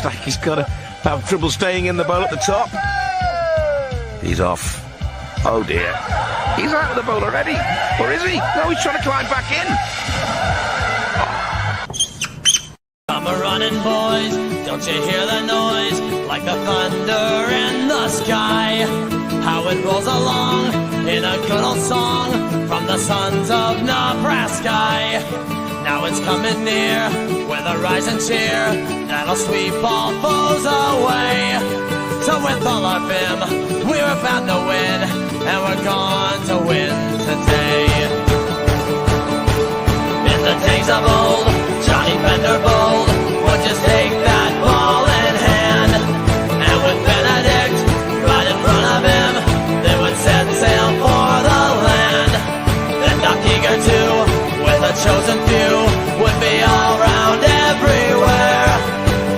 Looks like he's going to have trouble staying in the bowl at the top. He's off. Oh dear. He's out of the bowl already. Or is he? No, he's trying to climb back in. Come a running, boys. Don't you hear the noise? Like the thunder in the sky. How it rolls along in a good old song from the sons of Nebraska. Now it's coming near with a rising cheer that'll sweep all foes away. So with all our vim, we were bound to win, and we're going to win today. In the days of old, Johnny Bender bold would just take that ball in hand, and with Benedict right in front of him, they would set sail for the land. Then Doc Eager too, with a chosen few, would be all round everywhere,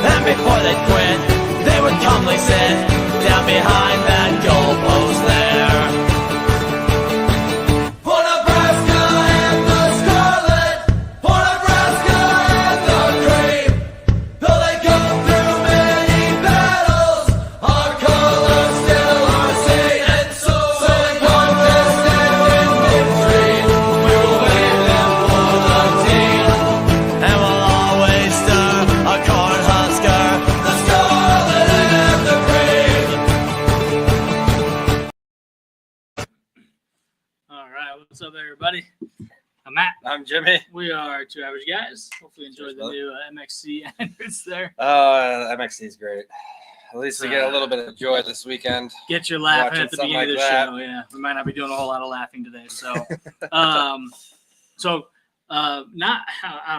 and before they'd quit, they would calmly sit down behind that goalpost there. For Nebraska and the Scarlet, for Nebraska and the Cream, though they go through many battles, our colors still are seen, and so they contest and in victory, we will wave them for the team, and we'll always stir a corn husker, the Scarlet and the Cream. All right, what's up, everybody? I'm Matt. I'm Jimmy. We are Two Average Guys. Hopefully, you enjoyed the new MXC entrance there. MXC is great. At least we get a little bit of joy this weekend. Get your laughing Watching at the beginning of the something like show. Yeah, we might not be doing a whole lot of laughing today. So, not I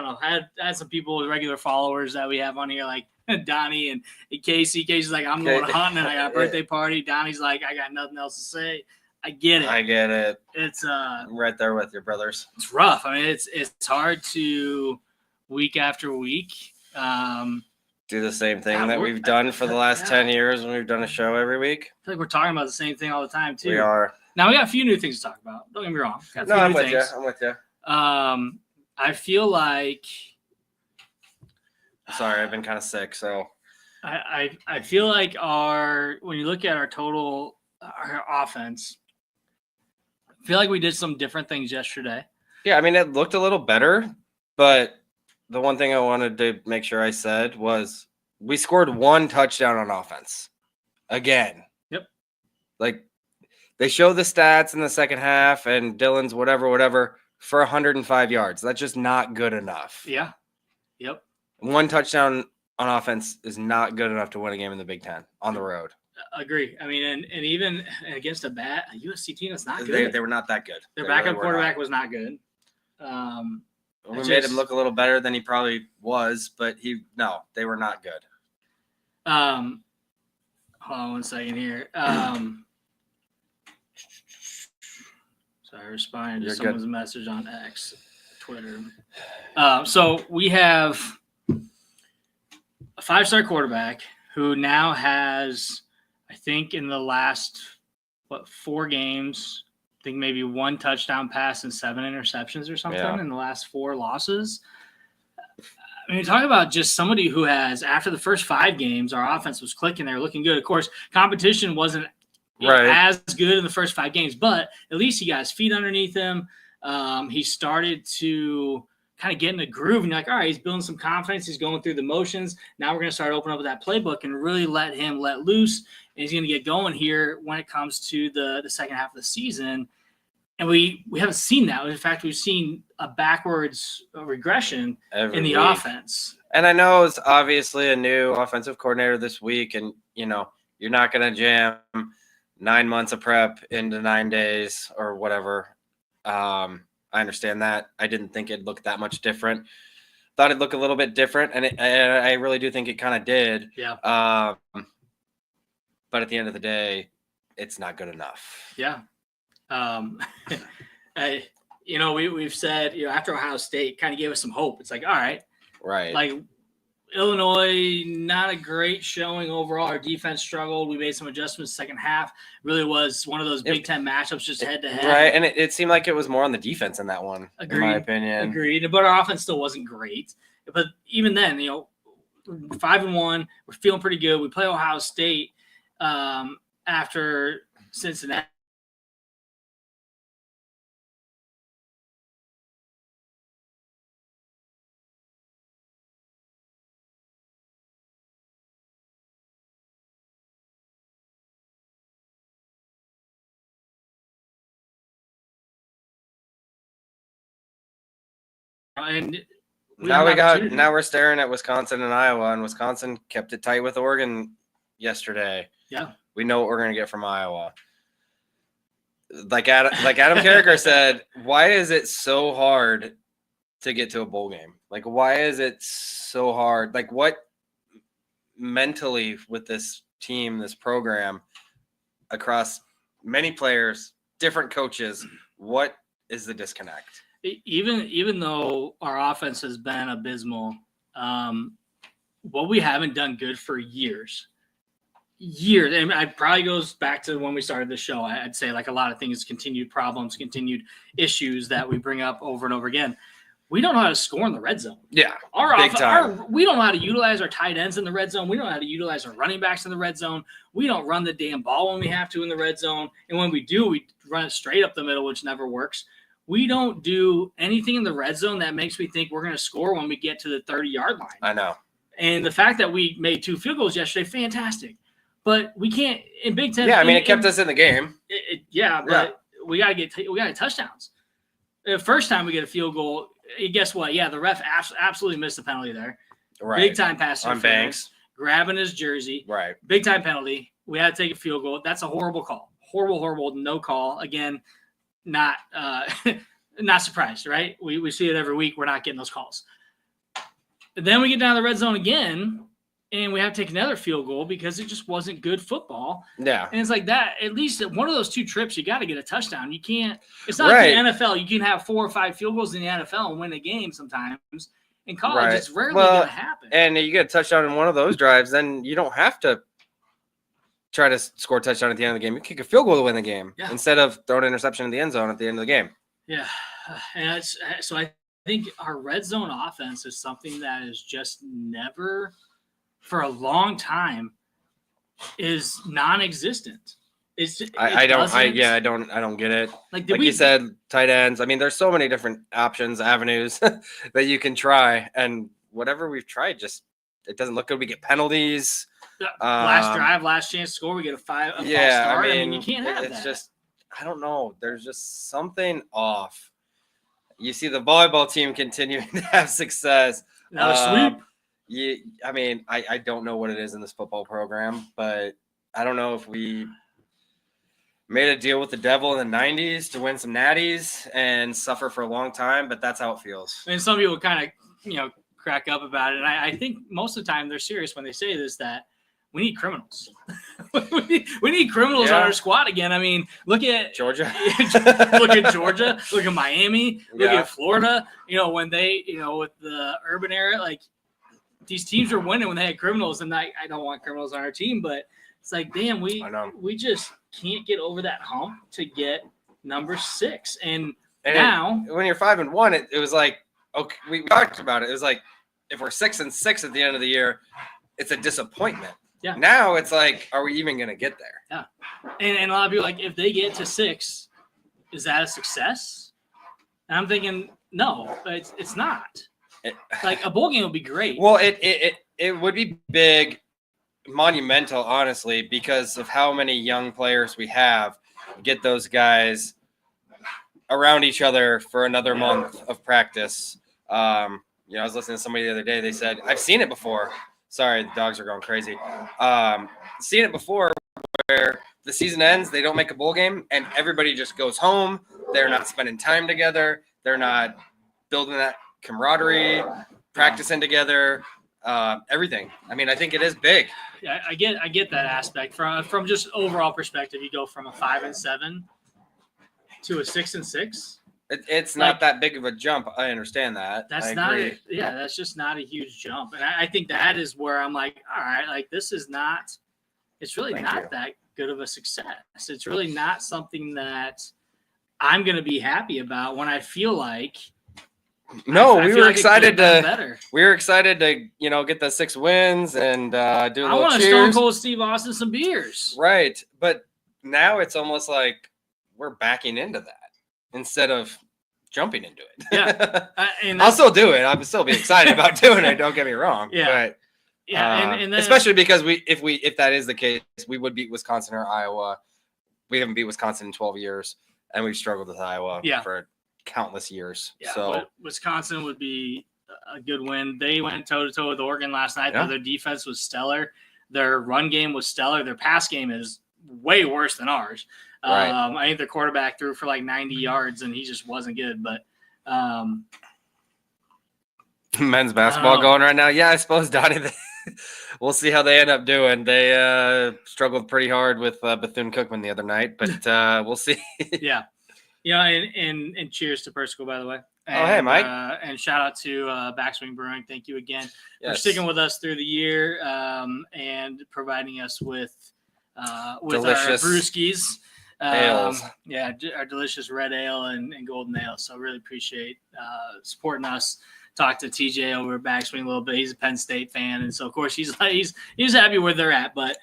don't know. I had some people, regular followers that we have on here, like Donnie and Casey. Casey's like, I'm going hunting and I got a birthday party. Donnie's like, I got nothing else to say. I get it. I get it. It's I'm right there with your brothers. It's rough. I mean, it's hard to week after week. Do the same thing Yeah, that we've done for the last 10 years when we've done a show every week. I feel like we're talking about the same thing all the time too. We are. Now we got a few new things to talk about. Don't get me wrong. Got a few No, I'm new with you. things. I'm with you. I feel like Sorry, I've been kind of sick, so. I feel like when you look at our offense, I feel like we did some different things yesterday. Yeah, I mean, it looked a little better, but the one thing I wanted to make sure I said was we scored one touchdown on offense. Again. Yep. Like, they show the stats in the second half and Dylan's whatever for 105 yards. That's just not good enough. Yeah. Yep. One touchdown on offense is not good enough to win a game in the Big Ten on the road. Agree. I mean, and even against a USC team that's not good. They were not that good. Their They backup really were quarterback not. was not good. We made him look a little better than he probably was, but they were not good. Hold on one second here. Sorry, responding to You're someone's good. message on X, Twitter. So we have a 5-star quarterback who now has, I think, in the last 4 games, I think maybe 1 touchdown pass and 7 interceptions or something in the last 4 losses. I mean, talk about just somebody who has, after the first 5 games, our offense was clicking. They were looking good. Of course, competition wasn't as good in the first 5 games, but at least he got his feet underneath him. He started to kind of get in a groove, and you're like, all right, he's building some confidence. He's going through the motions. Now we're going to start opening up that playbook and really let him let loose. And he's going to get going here when it comes to the second half of the season. And we haven't seen that. In fact, we've seen a backwards regression Every in the week. offense. And I know it's obviously a new offensive coordinator this week, and, you're not going to jam 9 months of prep into 9 days or whatever. I understand that. I didn't think it'd look that much different. Thought it'd look a little bit different, and I really do think it kind of did. Yeah. But at the end of the day, it's not good enough. Yeah. We've said, after Ohio State kind of gave us some hope. It's like, all right. Right. Like, Illinois, not a great showing overall. Our defense struggled. We made some adjustments second half. Really was one of those Big Ten matchups just head-to-head. Right, and it seemed like it was more on the defense in that one, Agreed. in my opinion. Agreed. But our offense still wasn't great. But even then, 5-1. We're feeling pretty good. We play Ohio State after Cincinnati. And now we're staring at Wisconsin and Iowa, and Wisconsin kept it tight with Oregon yesterday. Yeah. We know what we're going to get from Iowa. Like Adam Carricker said, why is it so hard to get to a bowl game? Like, why is it so hard? Like, what mentally with this team, this program, across many players, different coaches, what is the disconnect? Even though our offense has been abysmal, what we haven't done good for years. And it probably goes back to when we started the show. I'd say like a lot of things, continued problems, continued issues that we bring up over and over again. We don't know how to score in the red zone. Yeah, We don't know how to utilize our tight ends in the red zone. We don't know how to utilize our running backs in the red zone. We don't run the damn ball when we have to in the red zone. And when we do, we run it straight up the middle, which never works. We don't do anything in the red zone that makes me think we're going to score when we get to the 30-yard line. I know. And the fact that we made 2 field goals yesterday, fantastic. But we can't in Big Ten. Yeah, I mean, it kept us in the game. But we got to get touchdowns. The first time we get a field goal, guess what? Yeah, the ref absolutely missed the penalty there. Right. Big time pass on Banks, grabbing his jersey. Right. Big time penalty. We had to take a field goal. That's a horrible call. Horrible, no call. Again, not surprised, right? We see it every week. We're not getting those calls. And then we get down to the red zone again, and we have to take another field goal because it just wasn't good football. Yeah. And it's like that. At least one of those 2 trips, you got to get a touchdown. You can't – it's not like the NFL. You can have 4 or 5 field goals in the NFL and win a game sometimes. In college, it's rarely going to happen. And you get a touchdown in one of those drives, then you don't have to try to score a touchdown at the end of the game. You kick a field goal to win the game instead of throwing an interception in the end zone at the end of the game. Yeah. And so I think our red zone offense is something that is just never – for a long time is non-existent. I don't get it. Like you said, tight ends. I mean, there's so many different options, avenues that you can try, and whatever we've tried, just it doesn't look good. We get penalties. Last drive, last chance to score, we get a false start. I mean, you can't have that. It's just, I don't know. There's just something off. You see the volleyball team continuing to have success. Now a sweep. I mean, I don't know what it is in this football program, but I don't know if we made a deal with the devil in the 90s to win some natties and suffer for a long time, but that's how it feels. And some people kind of, crack up about it. And I think most of the time they're serious when they say this, that we need criminals. we need criminals on our squad again. I mean, look at Georgia. Look at Georgia. Look at Miami. Look at Florida. When they, with the urban era, like, these teams were winning when they had criminals, and I don't want criminals on our team, but it's like, damn, we just can't get over that hump to get number 6. And now, when you're 5-1, it was like, okay, we talked about it. It was like, if we're 6-6 at the end of the year, it's a disappointment. Yeah. Now it's like, are we even going to get there? Yeah. And a lot of people like, if they get to 6, is that a success? And I'm thinking, no, it's not. Like a bowl game would be great. Well, it would be big, monumental, honestly, because of how many young players we have. Get those guys around each other for another month of practice. I was listening to somebody the other day. They said, I've seen it before. Sorry, the dogs are going crazy. Seen it before where the season ends, they don't make a bowl game, and everybody just goes home. They're not spending time together. They're not building that camaraderie, practicing together, everything. I mean, I think it is big. Yeah, I get that aspect from just overall perspective. You go from a 5-7 to a 6-6. It's not that big of a jump. I understand that. That's that's just not a huge jump. And I think that is where I'm like, all right, like this is not. It's really not that good of a success. It's really not something that I'm going to be happy about when I feel like No, I we feel were like it could have excited been to. better. We were excited to, get the 6 wins and do a I little want to cheers. Stone Cold Steve Austin some beers. Right, but now it's almost like we're backing into that instead of jumping into it. Yeah, and I'll still do it. I'll still be excited about doing it. Don't get me wrong. Yeah. But, and then, especially because if that is the case, we would beat Wisconsin or Iowa. We haven't beat Wisconsin in 12 years, and we've struggled with Iowa for countless years. Yeah, so but Wisconsin would be a good win. They went toe-to-toe with Oregon last night. Yeah. Their defense was stellar. Their run game was stellar. Their pass game is way worse than ours. Right. I think their quarterback threw for like 90 yards, and he just wasn't good. But men's basketball going right now. Yeah, I suppose, Donnie, we'll see how they end up doing. They struggled pretty hard with Bethune-Cookman the other night, but we'll see. Yeah. And cheers to Persico, by the way. And, hey, Mike. And shout out to Backswing Brewing. Thank you again for Yes. sticking with us through the year and providing us with Delicious our brewskis. ales. Yeah, our delicious red ale and golden ale. So really appreciate supporting us. Talked to TJ over at Backswing a little bit. He's a Penn State fan, and so of course he's happy where they're at. But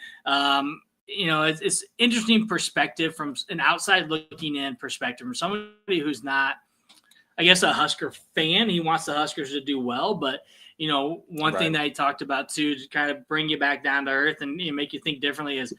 it's interesting perspective from an outside looking in perspective from somebody who's not, I guess, a Husker fan. He wants the Huskers to do well, but one thing that he talked about too, to kind of bring you back down to earth and make you think differently, is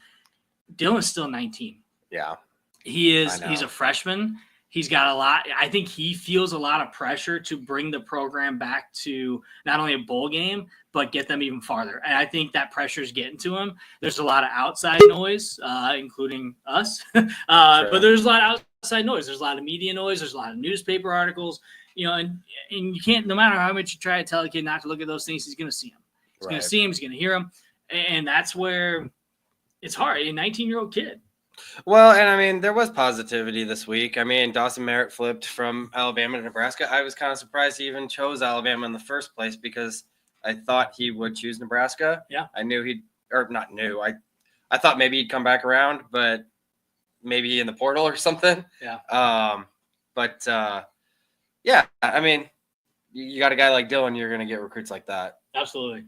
Dylan's still 19. Yeah, he is. He's a freshman. He's got a lot. I think he feels a lot of pressure to bring the program back to not only a bowl game, but get them even farther. And I think that pressure is getting to him. There's a lot of outside noise, including us. But there's a lot of outside noise. There's a lot of media noise. There's a lot of newspaper articles. And you can't, no matter how much you try to tell a kid not to look at those things, he's going to see them. He's going to see them. He's going to hear them. And that's where it's hard. A 19-year-old kid. Well, and I mean, there was positivity this week. I mean, Dawson Merritt flipped from Alabama to Nebraska. I was kind of surprised he even chose Alabama in the first place because I thought he would choose Nebraska. Yeah. I knew I thought maybe he'd come back around, but maybe in the portal or something. Yeah. Yeah, I mean, you got a guy like Dylan, you're going to get recruits like that. Absolutely.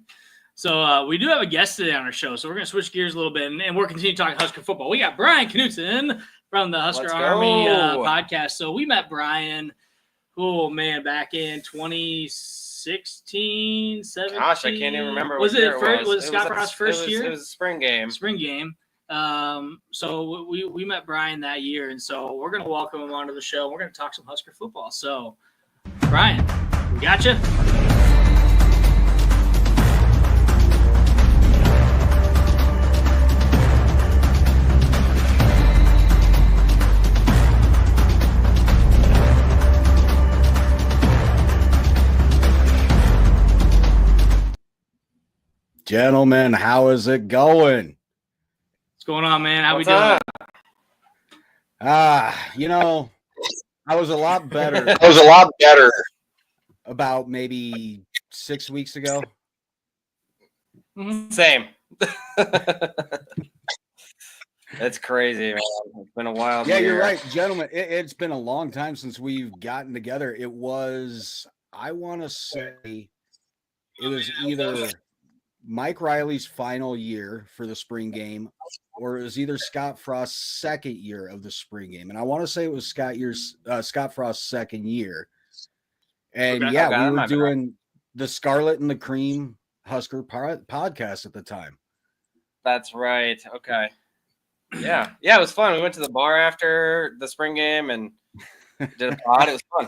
So we do have a guest today on our show, so we're going to switch gears a little bit, and we're continuing talking Husker football. We got Brian Knutson from the Husker Army podcast. So we met Brian, back in 2016, 17. Gosh, I can't even remember. Was it Scott Frost's first year? It was a spring game. So we met Brian that year, and so we're going to welcome him onto the show. We're going to talk some Husker football. So, Brian, we got you. Gentlemen, how is it going? What's going on, man? How What's we doing? I was a lot better. About maybe 6 weeks ago. Mm-hmm. Same. That's crazy, man. It's been a while. Yeah, you're right, gentlemen. It's been a long time since we've gotten together. It was, I want to say, it was either Mike Riley's final year for the spring game, or it was either Scott Frost's second year of the spring game. And I want to say it was Scott Frost's second year. And we were doing the Scarlet and the Cream Husker podcast at the time. That's right. Okay. Yeah. It was fun. We went to the bar after the spring game and did a pod. It was fun.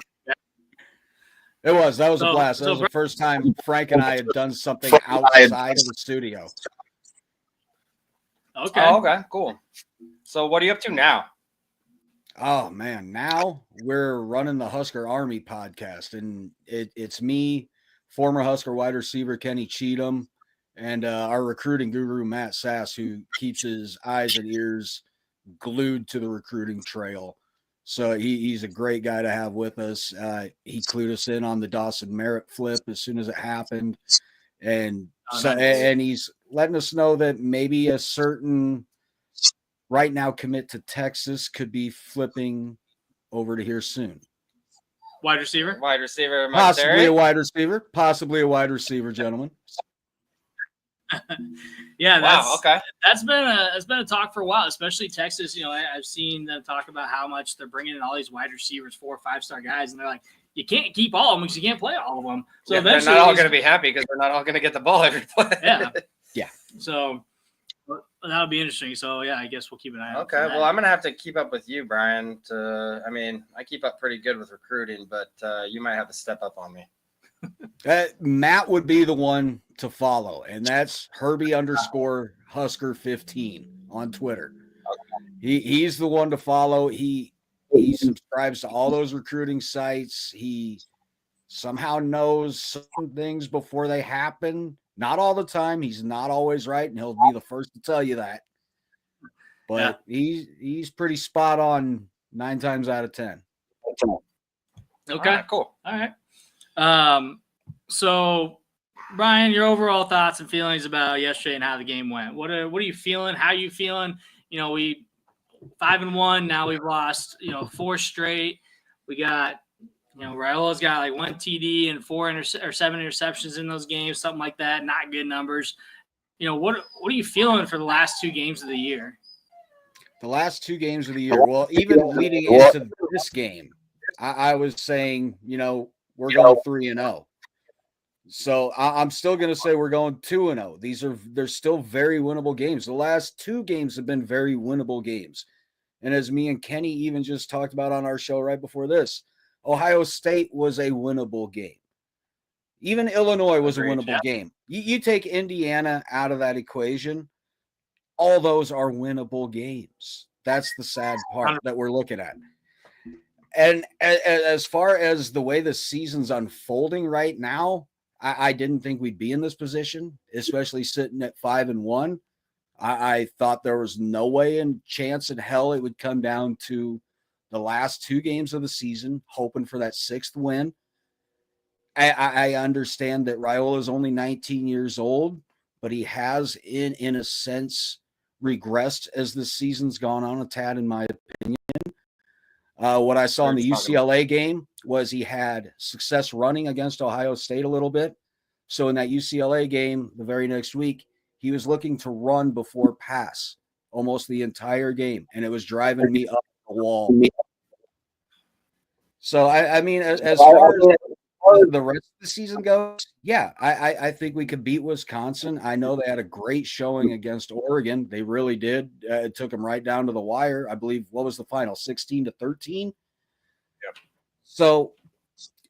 That was a blast. That was the first time Frank and I had done something outside of the studio. Okay. Oh, okay. Cool. So what are you up to now? Oh, man. Now we're running the Husker Army podcast, and it's me, former Husker wide receiver Kenny Cheatham, and our recruiting guru, Matt Sass, who keeps his eyes and ears glued to the recruiting trail. So he's a great guy to have with us. He clued us in on the Dawson Merritt flip as soon as it happened. And and he's letting us know that maybe a certain right now commit to Texas could be flipping over to here soon. Wide receiver? Wide receiver, Possibly a wide receiver. Possibly a wide receiver, gentlemen. Yeah, okay. That's been a talk for a while, especially Texas. You know, I've seen them talk about how much they're bringing in all these wide receivers, 4 or 5-star guys, and they're like, you can't keep all of them because you can't play all of them. So yeah, they're not all going to be happy because they're not all going to get the ball every play. Yeah, yeah. So that'll be interesting. So yeah, I guess we'll keep an eye out. Okay, well, I'm going to have to keep up with you, Brian. I keep up pretty good with recruiting, but you might have to step up on me. Matt would be the one to follow, and that's Herbie_Husker15 on Twitter. He's the one to follow. He subscribes to all those recruiting sites. He somehow knows some things before they happen. Not all the time. He's not always right, and he'll be the first to tell you that. But he's pretty spot on 9 times out of 10. Okay, right, cool. All right. So, Brian, your overall thoughts and feelings about yesterday and how the game went. What are you feeling? How are you feeling? You know, we 5-1. Now we've lost 4 straight. We got Raiola's got like 1 TD and 7 interceptions in those games, something like that. Not good numbers. What are you feeling for the last 2 games of the year? The last 2 games of the year. Well, even leading into this game, I was saying, we're going 3-0. So I'm still going to say we're going 2-0. They're still very winnable games. The last 2 games have been very winnable games. And as me and Kenny even just talked about on our show right before this, Ohio State was a winnable game. Even Illinois was a winnable game. You take Indiana out of that equation, all those are winnable games. That's the sad part that we're looking at. And as far as the way the season's unfolding right now, I didn't think we'd be in this position, especially sitting at 5-1. I thought there was no way in chance in hell it would come down to the last 2 games of the season, hoping for that 6th win. I understand that Raiola is only 19 years old, but he has, in a sense, regressed as the season's gone on a tad, in my opinion. What I saw in the UCLA game was he had success running against Ohio State a little bit. So in that UCLA game, the very next week, he was looking to run before pass almost the entire game, and it was driving me up the wall. So, I mean, as far as the rest of the season goes, yeah, I think we could beat Wisconsin. I know they had a great showing against Oregon. They really did. It took them right down to the wire. I believe, what was the final, 16-13? Yep. So,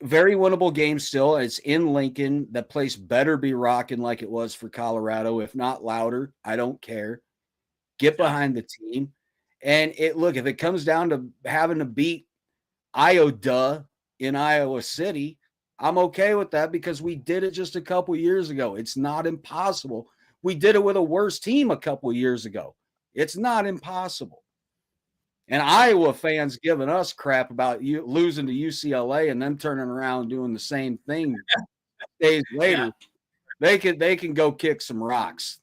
very winnable game still. It's in Lincoln. The place better be rocking like it was for Colorado, if not louder. I don't care. Get behind the team. And look, if it comes down to having to beat Iowa in Iowa City, I'm okay with that because we did it just a couple years ago. It's not impossible. We did it with a worse team a couple years ago. It's not impossible. And Iowa fans giving us crap about you losing to UCLA and them turning around doing the same thing days later. Yeah. They can go kick some rocks.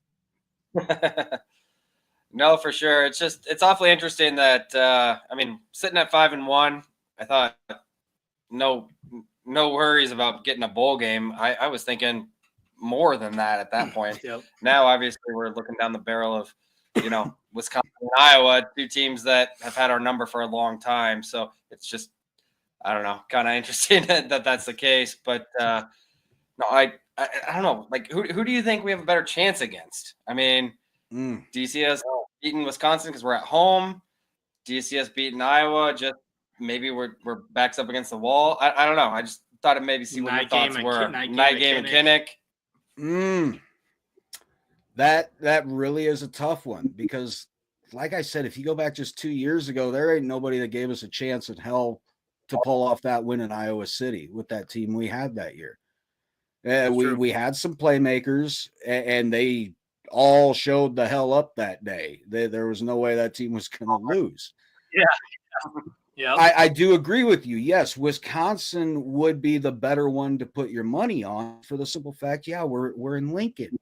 No, for sure. It's awfully interesting that sitting at 5-1, I thought no worries about getting a bowl game. I was thinking more than that at that point. Yep. Now, obviously, we're looking down the barrel of, Wisconsin and Iowa, 2 teams that have had our number for a long time. So it's just, I don't know, kind of interesting that that's the case. But no, I don't know. Like, who do you think we have a better chance against? I mean, do you see us beating Wisconsin because we're at home? Do you see us beating Iowa? Just maybe we're backs up against the wall. I don't know. I just thought it maybe see what your thoughts were. Night game and Kinnick. That really is a tough one because, like I said, if you go back just 2 years ago, there ain't nobody that gave us a chance in hell to pull off that win in Iowa City with that team we had that year. We had some playmakers, and they all showed the hell up that day. There was no way that team was going to lose. Yeah. Yeah, I do agree with you. Yes, Wisconsin would be the better one to put your money on for the simple fact, we're in Lincoln.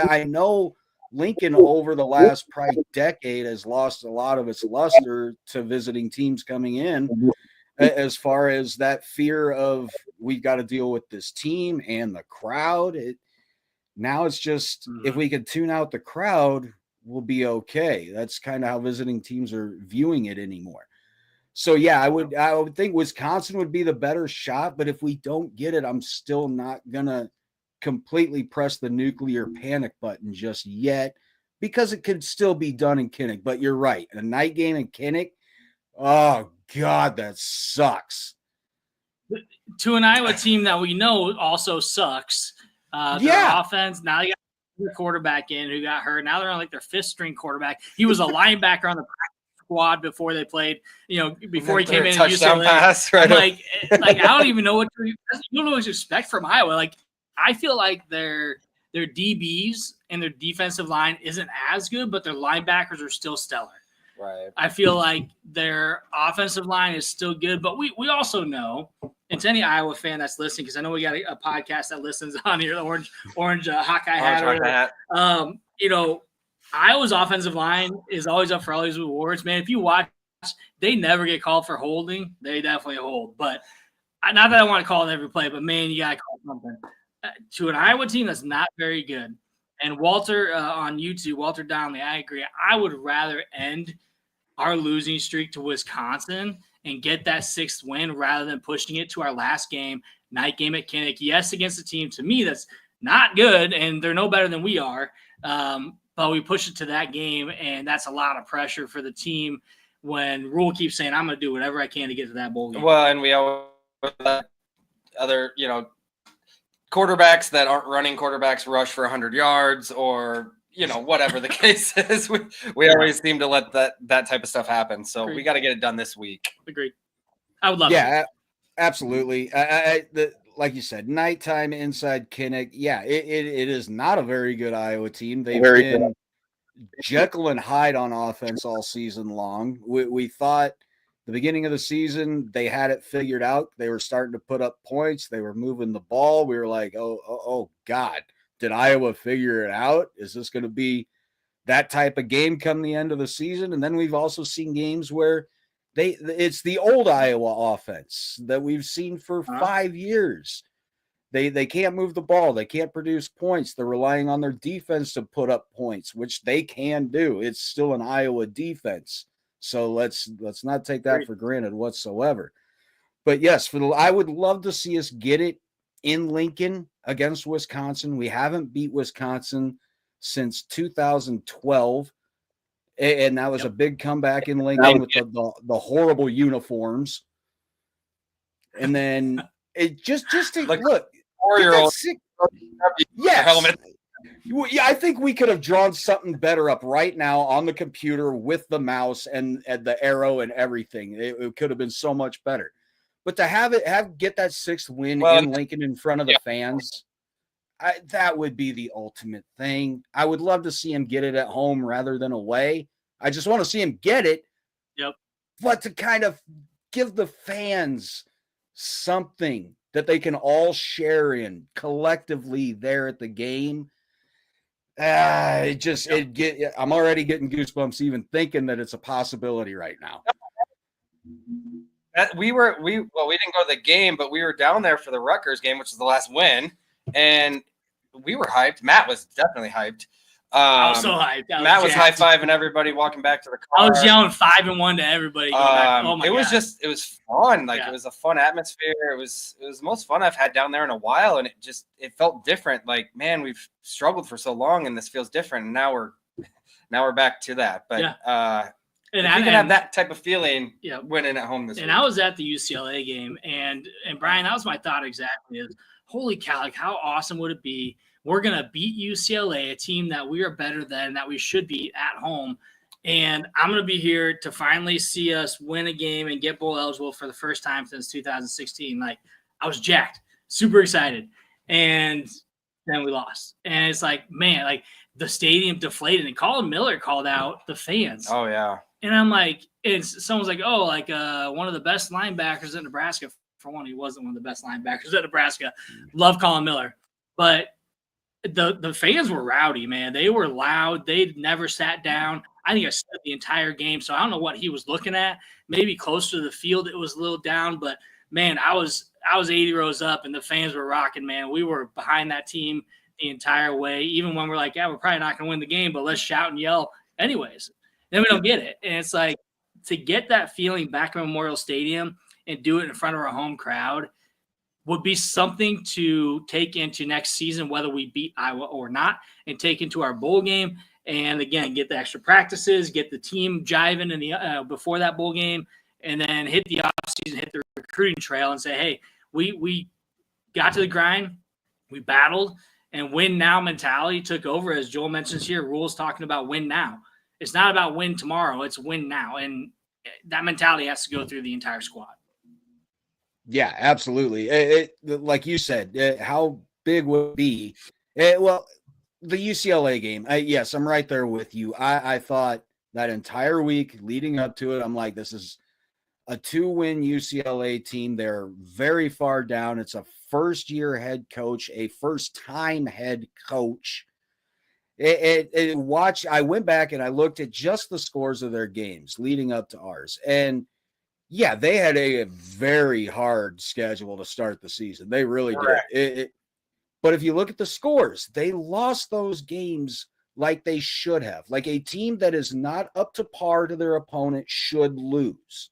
I know Lincoln over the last probably decade has lost a lot of its luster to visiting teams coming in. as far as that fear of we've got to deal with this team and the crowd. Now it's just if we could tune out the crowd, we'll be okay. That's kind of how visiting teams are viewing it anymore. So yeah, I would think Wisconsin would be the better shot, but if we don't get it, I'm still not gonna completely press the nuclear panic button just yet because it could still be done in Kinnick. But you're right, a night game in Kinnick, oh God, that sucks. To an Iowa team that we know also sucks. Their offense, now they got their quarterback in who got hurt. Now they're on like their fifth string quarterback. He was a linebacker on the squad before they played, before he came in. Touchdown pass, right? Like I don't even know you don't know what to expect from Iowa. Like, I feel like their DBs and their defensive line isn't as good, but their linebackers are still stellar. Right. I feel like their offensive line is still good, but we also know, and to any Iowa fan that's listening, because I know we got a podcast that listens on here, the orange Hawkeye hat. Iowa's offensive line is always up for all these awards. Man, if you watch, they never get called for holding. They definitely hold. But not that I want to call it every play, but man, you got to call something. To an Iowa team that's not very good. And Walter on YouTube, Walter Donnelly, I agree. I would rather end our losing streak to Wisconsin and get that sixth win rather than pushing it to our last game, night game at Kinnick. Yes, against a team, to me, that's not good, and they're no better than we are. But we push it to that game, and that's a lot of pressure for the team when Rule keeps saying, I'm going to do whatever I can to get to that bowl game. Well, and we always other, quarterbacks that aren't running quarterbacks rush for 100 yards or, whatever the case is. We always seem to let that type of stuff happen. So we got to get it done this week. Agreed. I would love it. Yeah, absolutely. Like you said, nighttime inside Kinnick. Yeah, it is not a very good Iowa team. They've been Jekyll and Hyde on offense all season long. We thought the beginning of the season they had it figured out. They were starting to put up points. They were moving the ball. We were like, oh God, did Iowa figure it out? Is this going to be that type of game come the end of the season? And then we've also seen games where it's the old Iowa offense that we've seen for 5 years. They can't move the ball. They can't produce points. They're relying on their defense to put up points, which they can do. It's still an Iowa defense. So let's not take that for granted whatsoever. But yes, I would love to see us get it in Lincoln against Wisconsin. We haven't beat Wisconsin since 2012. And that was a big comeback in Lincoln with the horrible uniforms. And then it just to look. 4-year-old helmet. Yeah, I think we could have drawn something better up right now on the computer with the mouse and the arrow and everything. It could have been so much better. But to get that sixth win in Lincoln in front of the fans, that would be the ultimate thing. I would love to see him get it at home rather than away. I just want to see him get it. Yep. But to kind of give the fans something that they can all share in collectively there at the game. I'm already getting goosebumps even thinking that it's a possibility right now. We didn't go to the game, but we were down there for the Rutgers game, which is the last win, and we were hyped. Matt was definitely hyped. I was so hyped. Matt was high-fiving everybody walking back to the car. I was yelling 5-1 to everybody. It was fun. It was a fun atmosphere. It was the most fun I've had down there in a while, and it felt different. Like, man, we've struggled for so long, and this feels different. And now we're back to that. But we can have that type of feeling winning at home this week. And I was at the UCLA game, and Brian, that was my thought exactly. Is holy cow! Like, how awesome would it be? We're going to beat UCLA, a team that we are better than, that we should beat at home. And I'm going to be here to finally see us win a game and get bowl eligible for the first time since 2016. Like, I was jacked, super excited. And then we lost. And it's like, man, like the stadium deflated. And Colin Miller called out the fans. Oh, yeah. And I'm like, someone's like, one of the best linebackers in Nebraska. For one, he wasn't one of the best linebackers at Nebraska. Love Colin Miller. But the fans were rowdy, man. They were loud. They never sat down. I think I said the entire game. So I don't know what he was looking at. Maybe closer to the field, it was a little down. But, man, I was 80 rows up, and the fans were rocking, man. We were behind that team the entire way, even when we're like, yeah, we're probably not going to win the game, but let's shout and yell anyways. Then we don't get it. And it's like to get that feeling back in Memorial Stadium and do it in front of our home crowd would be something to take into next season, whether we beat Iowa or not, and take into our bowl game. And, again, get the extra practices, get the team jiving in the before that bowl game, and then hit the offseason, hit the recruiting trail and say, hey, we got to the grind, we battled, and win now mentality took over. As Joel mentions here, Rule's talking about win now. It's not about win tomorrow, it's win now. And that mentality has to go through the entire squad. Yeah, absolutely. Like you said, how big would it be? Well, the UCLA game, yes, I'm right there with you. I thought that entire week leading up to it, I'm like, this is a 2-win UCLA team. They're very far down. It's a first-year head coach, a first-time head coach. I went back and I looked at just the scores of their games leading up to ours. And, yeah, they had a very hard schedule to start the season. They really did. But if you look at the scores, they lost those games like they should have. Like a team that is not up to par to their opponent should lose.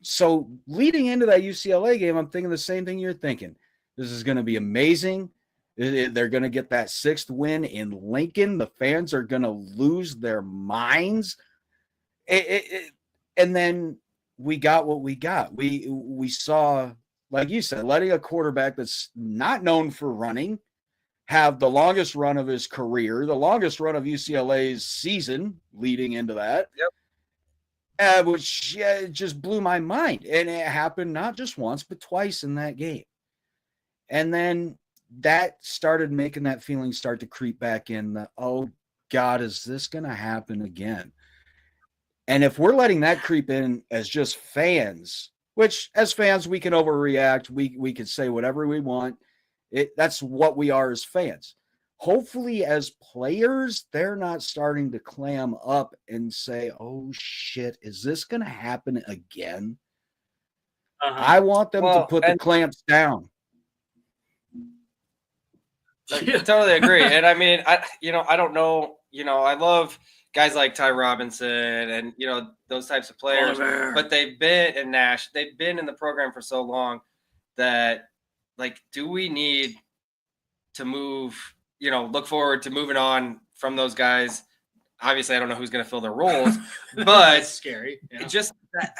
So leading into that UCLA game, I'm thinking the same thing you're thinking. This is going to be amazing. They're going to get that 6th win in Lincoln. The fans are going to lose their minds. And then we got what we got. We saw, like you said, letting a quarterback that's not known for running have the longest run of his career, the longest run of UCLA's season leading into that. Yep. Which just blew my mind. And it happened not just once, but twice in that game. And then that started making that feeling start to creep back in. Oh, God, is this going to happen again? And if we're letting that creep in as just fans, which as fans, we can overreact. We can say whatever we want. That's what we are as fans. Hopefully, as players, they're not starting to clam up and say, oh, shit, is this going to happen again? I want them to put the clamps down. I totally agree. And, I mean, I don't know. I love guys like Ty Robinson and, those types of players. But they've been in Nash. They've been in the program for so long that, like, do we need to move – look forward to moving on from those guys. Obviously, I don't know who's going to fill their roles, but it's scary. Yeah.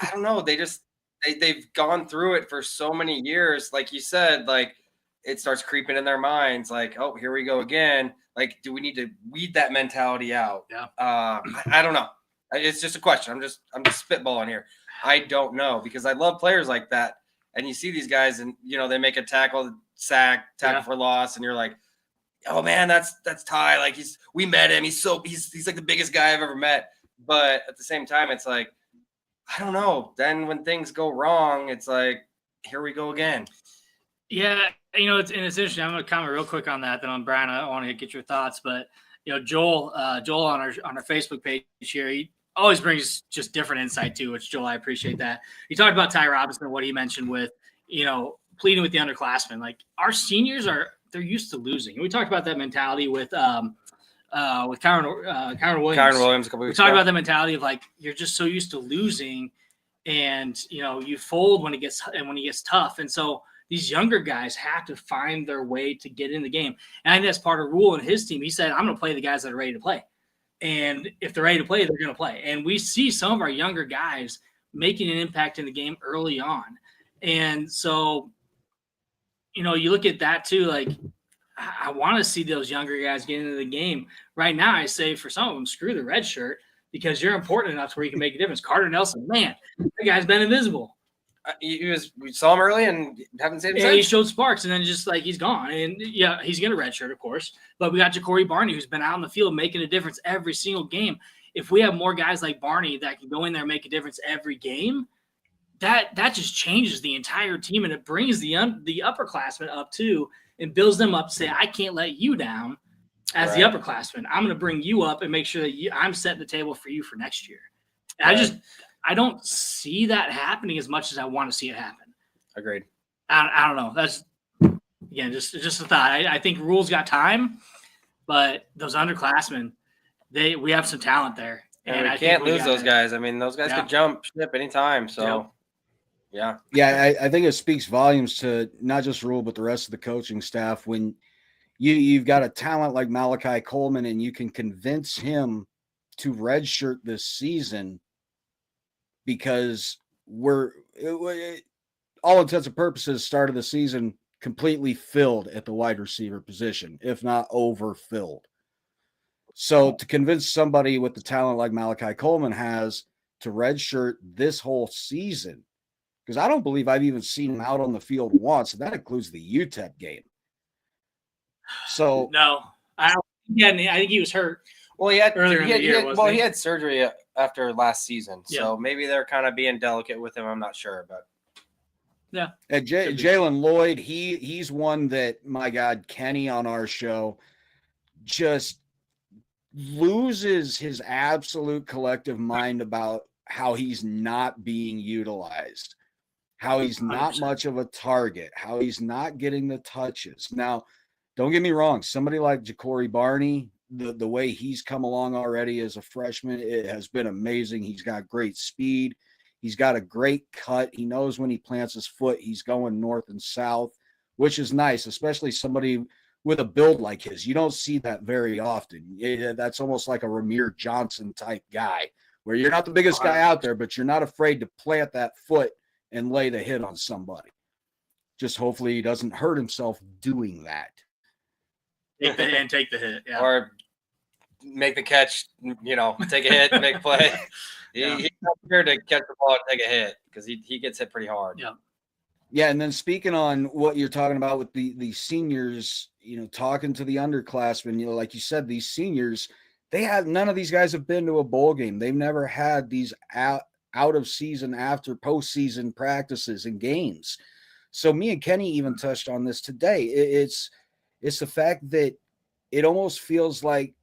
I don't know. They've gone through it for so many years. Like you said, like it starts creeping in their minds. Like, oh, here we go again. Like, do we need to weed that mentality out? Yeah. I don't know. It's just a question. I'm just spitballing here. I don't know because I love players like that. And you see these guys and, they make a tackle for loss. And you're like, oh man, that's Ty. Like we met him. He's like the biggest guy I've ever met. But at the same time, it's like, I don't know. Then when things go wrong, it's like, here we go again. Yeah. It's interesting. I'm going to comment real quick on that. Then on Brian, I want to get your thoughts, but Joel on our Facebook page here, he always brings just different insight too, which Joel, I appreciate that. He talked about Ty Robinson, what he mentioned with, pleading with the underclassmen. Like our seniors they're used to losing. And we talked about that mentality with Kyron Williams. Kyron Williams a couple we weeks talked ago. about the mentality of like you're just so used to losing, and you fold when it gets tough. And so these younger guys have to find their way to get in the game. And I think that's part of Rule and his team. He said, "I'm going to play the guys that are ready to play, and if they're ready to play, they're going to play." And we see some of our younger guys making an impact in the game early on. And so, you look at that too, like I want to see those younger guys get into the game. Right now, I say for some of them, screw the red shirt because you're important enough to where you can make a difference. Carter Nelson, man, that guy's been invisible. We saw him early and haven't seen him since. He showed sparks, and then just like he's gone. And yeah, he's going to red shirt, of course. But we got Ja'Cory Barney, who's been out in the field making a difference every single game. If we have more guys like Barney that can go in there and make a difference every game, that just changes the entire team, and it brings the upperclassmen up too and builds them up to say, I can't let you down. as the upperclassman. I'm going to bring you up and make sure that I'm setting the table for you for next year. And I don't see that happening as much as I want to see it happen. Agreed. I don't know. That's again just a thought. I think rules got time, but those underclassmen, we have some talent there, and we can't lose those guys. I mean, those guys could jump ship anytime. So, yeah. I think it speaks volumes to not just Rule, but the rest of the coaching staff when you've got a talent like Malachi Coleman and you can convince him to redshirt this season because all intents and purposes, start of the season completely filled at the wide receiver position, if not overfilled. So to convince somebody with the talent like Malachi Coleman has to redshirt this whole season, because I don't believe I've even seen him out on the field once, and that includes the UTEP game. So no, I think he was hurt. Well, he had surgery after last season, so maybe they're kind of being delicate with him. I'm not sure, but yeah. And Jalen Lloyd, he's one that, my God, Kenny on our show just loses his absolute collective mind about how he's not being utilized, how he's not 100%. Much of a target, how he's not getting the touches. Now, don't get me wrong, somebody like Ja'Cory Barney, the way he's come along already as a freshman, it has been amazing. He's got great speed. He's got a great cut. He knows when he plants his foot, he's going north and south, which is nice, especially somebody with a build like his. You don't see that very often. That's almost like a Ramir Johnson type guy, where you're not the biggest guy out there, but you're not afraid to plant that foot and lay the hit on somebody. Just hopefully he doesn't hurt himself doing that. Take the hit. Yeah. Or make the catch, take a hit, make a play. He's not here to catch the ball and take a hit because he gets hit pretty hard. Yeah. Yeah, and then speaking on what you're talking about with the seniors, talking to the underclassmen, like you said, these seniors, none of these guys have been to a bowl game. They've never had these out of season after postseason practices and games. So me and Kenny even touched on this today. It's the fact that it almost feels like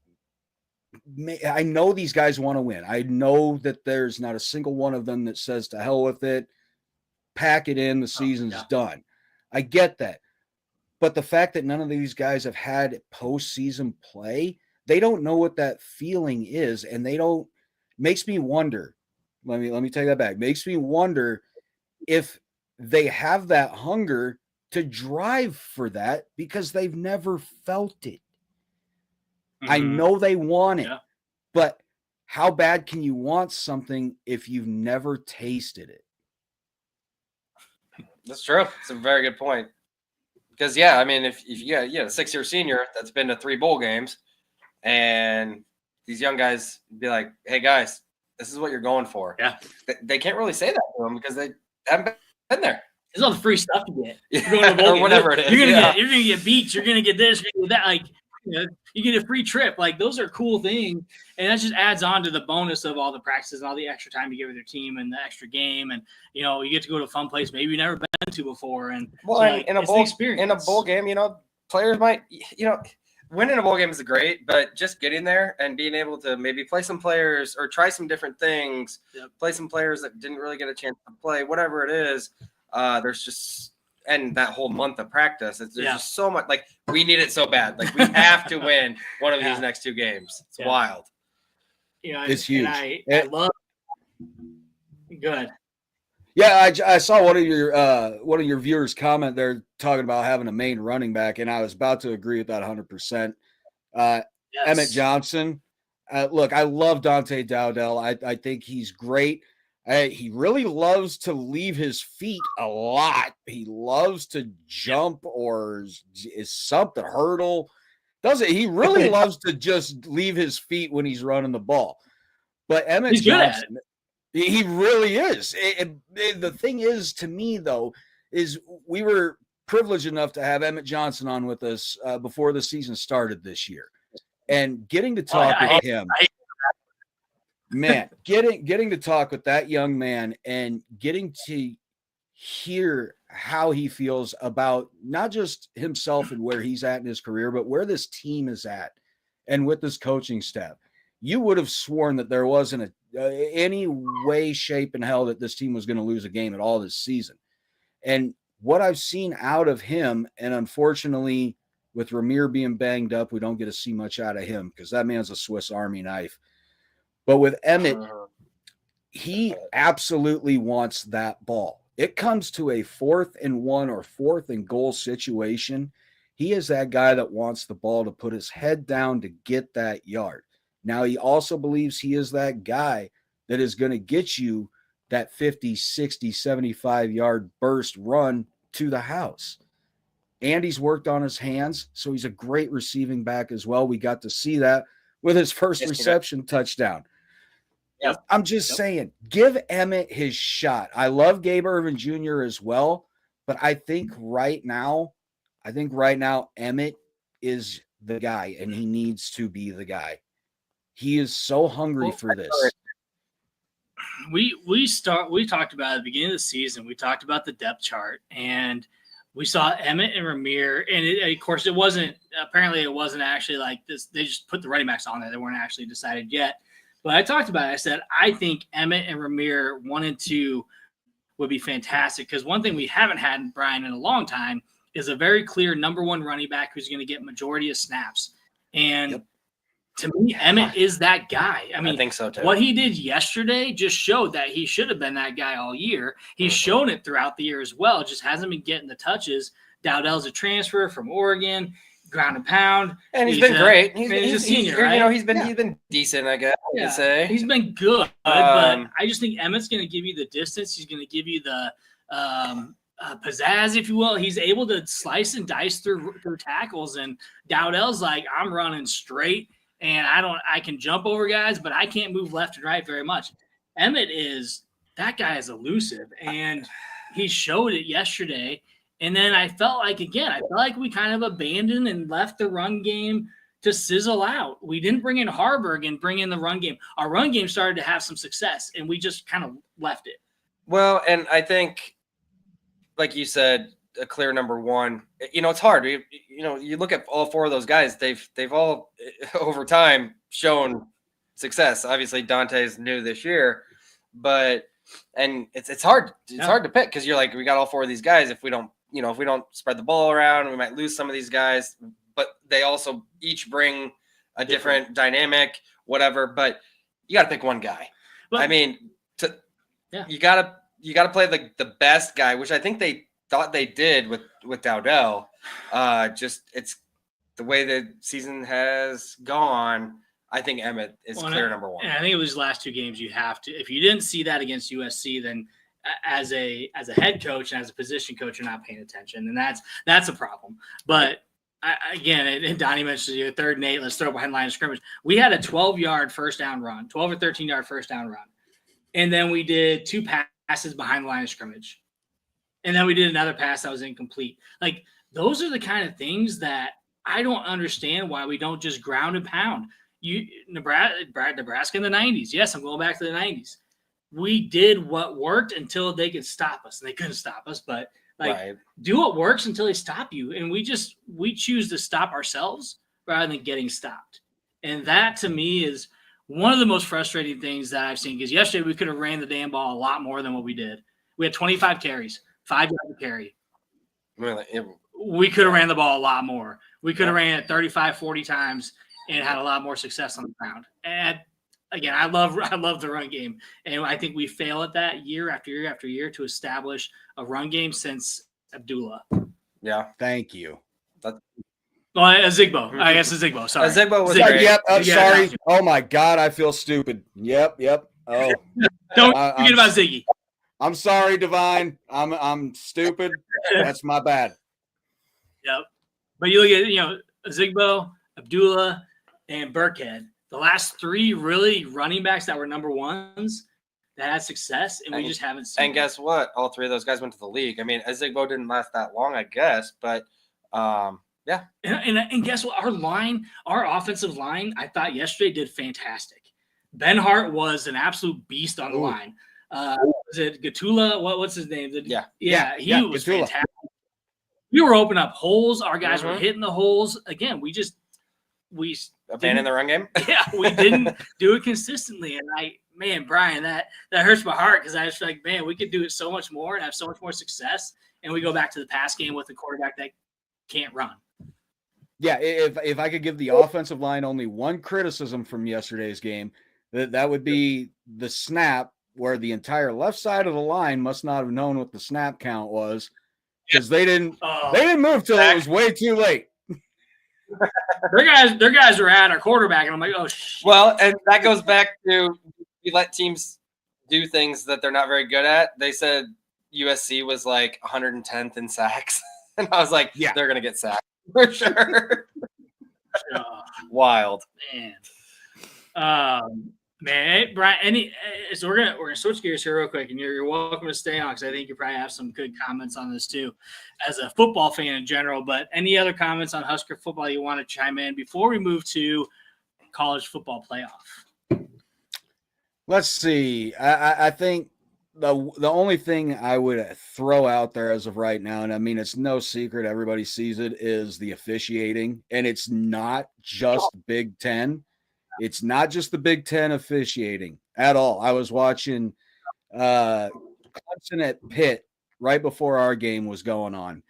I know these guys want to win. I know that there's not a single one of them that says to hell with it, pack it in, the season's done. I get that. But the fact that none of these guys have had postseason play, they don't know what that feeling is, and makes me wonder. Let me take that back. Makes me wonder if they have that hunger to drive for that because they've never felt it. Mm-hmm. I know they want it, but how bad can you want something if you've never tasted it? That's true. It's a very good point. Because, if you got a 6-year senior that's been to 3 bowl games, and these young guys be like, hey, guys, this is what you're going for. Yeah. They can't really say that to them because they haven't been there. There's all the free stuff to get. You're going to a bowl or whatever it is. You're gonna get beats. You're gonna get this. You're gonna get that. Like, you get a free trip. Like, those are cool things, and that just adds on to the bonus of all the practices and all the extra time you give with your team and the extra game, and you get to go to a fun place maybe you've never been to before. And in a bowl game, players might winning a bowl game is great, but just getting there and being able to maybe play some players or try some different things, play some players that didn't really get a chance to play, whatever it is. There's just, and that whole month of practice, there's just so much. Like, we need it so bad. Like, we have to win one of these next 2 games. It's wild. It's huge. I love. Good. Yeah, I saw one of your viewers comment there talking about having a main running back, and I was about to agree with that 100%. Emmett Johnson. Look, I love Dante Dowdell. I think he's great. He really loves to leave his feet a lot. He loves to jump or is something hurdle. He really loves to just leave his feet when he's running the ball. But Emmett Johnson, he really is. The thing is, to me, though, is we were privileged enough to have Emmett Johnson on with us before the season started this year. And getting to talk with him. Man, getting to talk with that young man and getting to hear how he feels about not just himself and where he's at in his career, but where this team is at and with this coaching staff, you would have sworn that there wasn't any way, shape, in hell that this team was going to lose a game at all this season. And what I've seen out of him, and unfortunately with Ramir being banged up, we don't get to see much out of him because that man's a Swiss Army knife. But with Emmett, he absolutely wants that ball. It comes to a 4th and 1 or 4th and goal situation. He is that guy that wants the ball to put his head down to get that yard. Now, he also believes he is that guy that is going to get you that 50, 60, 75-yard burst run to the house. And he's worked on his hands, so he's a great receiving back as well. We got to see that with his first reception touchdown. Yep. I'm just saying, give Emmett his shot. I love Gabe Irvin Jr. as well, but I think right now, Emmett is the guy, and he needs to be the guy. He is so hungry for this. We talked about at the beginning of the season, we talked about the depth chart, and we saw Emmett and Ramir, and of course it wasn't actually like this. They just put the running backs on there. They weren't actually decided yet. But I talked about it. I said, I think Emmett and Ramir 1 and 2 would be fantastic because one thing we haven't had, Brian, in a long time is a very clear number 1 running back who's going to get majority of snaps. And to me, Emmett is that guy. I mean, I think so too. What he did yesterday just showed that he should have been that guy all year. He's shown it throughout the year as well. Just hasn't been getting the touches. Dowdell's a transfer from Oregon. Ground and pound, and he's been great. He's a senior, right? You know, he's been decent, I guess. I could say he's been good, but I just think Emmett's going to give you the distance. He's going to give you the pizzazz, if you will. He's able to slice and dice through tackles, and Dowdell's like, I'm running straight, and I can jump over guys, but I can't move left and right very much. Emmett that guy is elusive, and he showed it yesterday. And then I felt like we kind of abandoned and left the run game to sizzle out. We didn't bring in Harburg and bring in the run game. Our run game started to have some success, and we just kind of left it. Well, and I think, like you said, a clear number 1. You know, it's hard. You look at all 4 of those guys. They've all over time shown success. Obviously, Dante's new this year, but it's hard. It's hard to pick because you're like, we got all 4 of these guys. If we don't spread the ball around, we might lose some of these guys, but they also each bring a different dynamic, whatever. But you got to pick one guy. Well, I mean, you got to play the best guy, which I think they thought they did with Dowdell. Just it's the way the season has gone. I think Emmett is clear number 1. And I think it was the last 2 games you have to. If you didn't see that against USC, then as a head coach and as a position coach, you're not paying attention, and that's a problem. But again, and Donnie mentioned 3rd and 8. Let's throw it behind the line of scrimmage. We had a 12-yard first down run, 12 or 13-yard first down run, and then we did 2 passes behind the line of scrimmage, and then we did another pass that was incomplete. Like those are the kind of things that I don't understand why we don't just ground and pound. Nebraska in the 90s. Yes, I'm going back to the 90s. We did what worked until they could stop us, and they couldn't stop us. But do what works until they stop you, and we choose to stop ourselves rather than getting stopped. And that to me is one of the most frustrating things that I've seen. Because yesterday we could have ran the damn ball a lot more than what we did. We had 25 carries, 5 yards a carry. Really, we could have ran the ball a lot more. We could have ran it 35, 40 times and had a lot more success on the ground. And again, I love the run game, and I think we fail at that year after year after year to establish a run game since Abdullah. Yeah, thank you. Zigbo. I guess Zigbo. Sorry, Zigbo was Zigbo. great. Yep. Sorry. Oh my God, I feel stupid. Yep. Oh, don't forget about Ziggy. I'm sorry, Divine. I'm stupid. That's my bad. Yep. But you look at Zigbo, Abdullah, and Burkhead. The last 3 really running backs that were number 1s that had success, and we just haven't seen. And guess what? All 3 of those guys went to the league. I mean, Zigbo didn't last that long, I guess, but yeah. And guess what? Our offensive line, I thought yesterday did fantastic. Ben Hart was an absolute beast on the line. Was it Gatula? What's his name? He was fantastic. We were opening up holes. Our guys were hitting the holes. Again, we abandon the run game. Yeah, we didn't do it consistently. And Brian, that hurts my heart because I just feel like, man, we could do it so much more and have so much more success. And we go back to the pass game with a quarterback that can't run. Yeah, if I could give the offensive line only one criticism from yesterday's game, that would be the snap, where the entire left side of the line must not have known what the snap count was, because they didn't move till it was way too late. Their guys are at our quarterback, and I'm like, oh shit. Well, and that goes back to you let teams do things that they're not very good at. They said USC was like 110th in sacks, and I was like, yeah, they're gonna get sacked for sure. Wild, man. Man, Brian. So we're gonna switch gears here real quick, and you're welcome to stay on because I think you probably have some good comments on this too, as a football fan in general. But any other comments on Husker football you want to chime in before we move to college football playoff? Let's see. I think the only thing I would throw out there as of right now, and I mean, it's no secret, everybody sees it, is the officiating. And it's not just Big Ten. It's not just the Big Ten officiating at all. I was watching Clemson at Pitt right before our game was going on.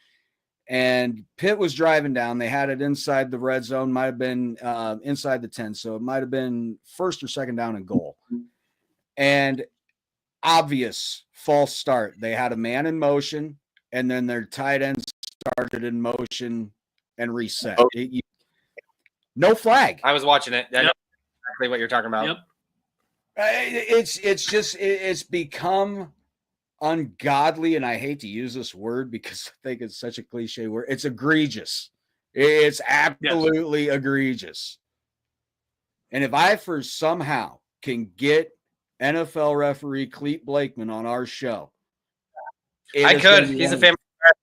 And Pitt was driving down. They had it inside the red zone, might have been inside the 10. So it might have been first or second down and goal. And obvious false start. They had a man in motion, and then their tight end started in motion and reset. No flag. I was watching it. Yep. Exactly what you're talking about. Yep. It's become ungodly, and I hate to use this word because I think it's such a cliche word. It's egregious. It's absolutely egregious. And if I for somehow can get NFL referee Clete Blakeman on our show, I could. He's a family friend.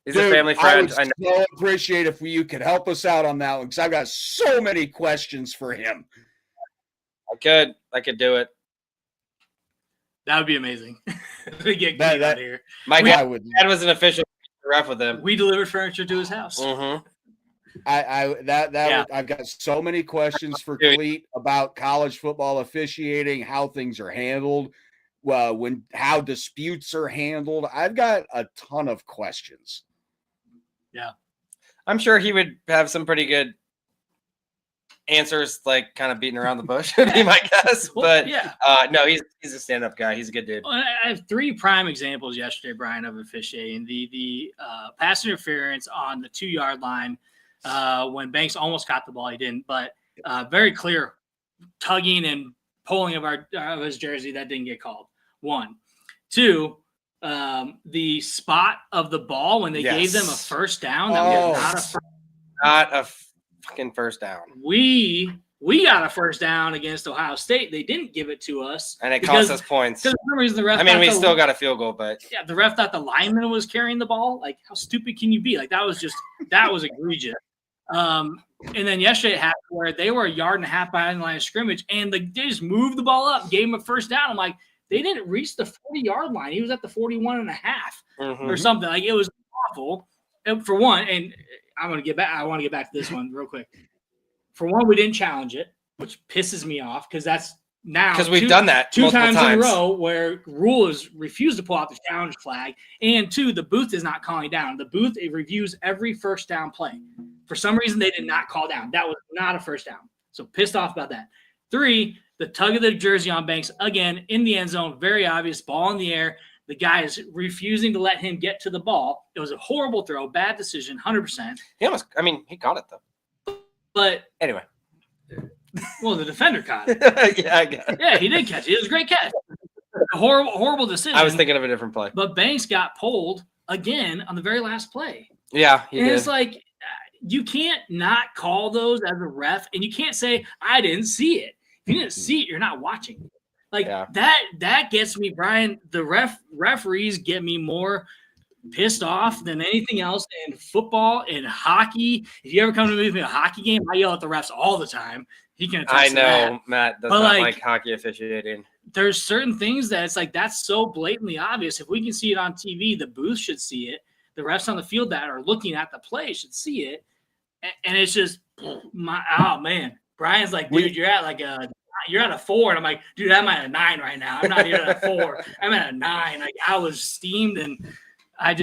He's a family friend. I would so appreciate if you could help us out on that one, because I've got so many questions for him. I could do it. That would be amazing. We get Clete out here. My dad was an official ref with him. We delivered furniture to his house. Mm-hmm. I've got so many questions for Clete about college football officiating, how things are handled, how disputes are handled. I've got a ton of questions. Yeah, I'm sure he would have some pretty good answers, like kind of beating around the bush would be my guess. But no, he's a stand-up guy. He's a good dude. Well, I have three prime examples yesterday, Brian, of officiating. The pass interference on the 2-yard line when Banks almost caught the ball. He didn't, but very clear tugging and pulling of his jersey that didn't get called. 1, 2. The spot of the ball when they gave them a first down. That was not a fucking first down. We got a first down against Ohio State. They didn't give it to us, and it cost us points. Because for some reason the ref. I mean, we still got a field goal, but the ref thought the lineman was carrying the ball. Like, how stupid can you be? Like, that was egregious. And then yesterday it happened where they were 1.5 yards behind the line of scrimmage, and they just moved the ball up, gave him a first down. I'm like, they didn't reach the 40-yard line. He was at the 41.5 or something. Like, it was awful. And for one, and I want to get back to this one real quick. For one, we didn't challenge it, which pisses me off because that's now because we've done that two times in a row where Rule has refused to pull out the challenge flag, and 2, the booth is not calling down. The booth reviews every first down play. For some reason, they did not call down. That was not a first down. So pissed off about that. 3, the tug of the jersey on Banks again in the end zone, very obvious, ball in the air. The guy is refusing to let him get to the ball. It was a horrible throw, bad decision, 100%. He got it though. But anyway, well, the defender caught it. Yeah, I got it. Yeah, he did catch it. It was a great catch. A horrible decision. I was thinking of a different play. But Banks got pulled again on the very last play. Yeah, he did. It's like you can't not call those as a ref, and you can't say I didn't see it. If you didn't see it, you're not watching. Like that gets me, Brian. The referees get me more pissed off than anything else in football and hockey. If you ever come to me with a hockey game, I yell at the refs all the time. He can attest to that. I know Matt does not like hockey officiating. There's certain things that it's like that's so blatantly obvious. If we can see it on TV, the booth should see it. The refs on the field that are looking at the play should see it. And it's just Oh man, Brian's like, dude, you're at a 4, and I'm like, dude, I'm at a 9 right now. I'm not even at a 4. I'm at a 9. Like I was steamed, and it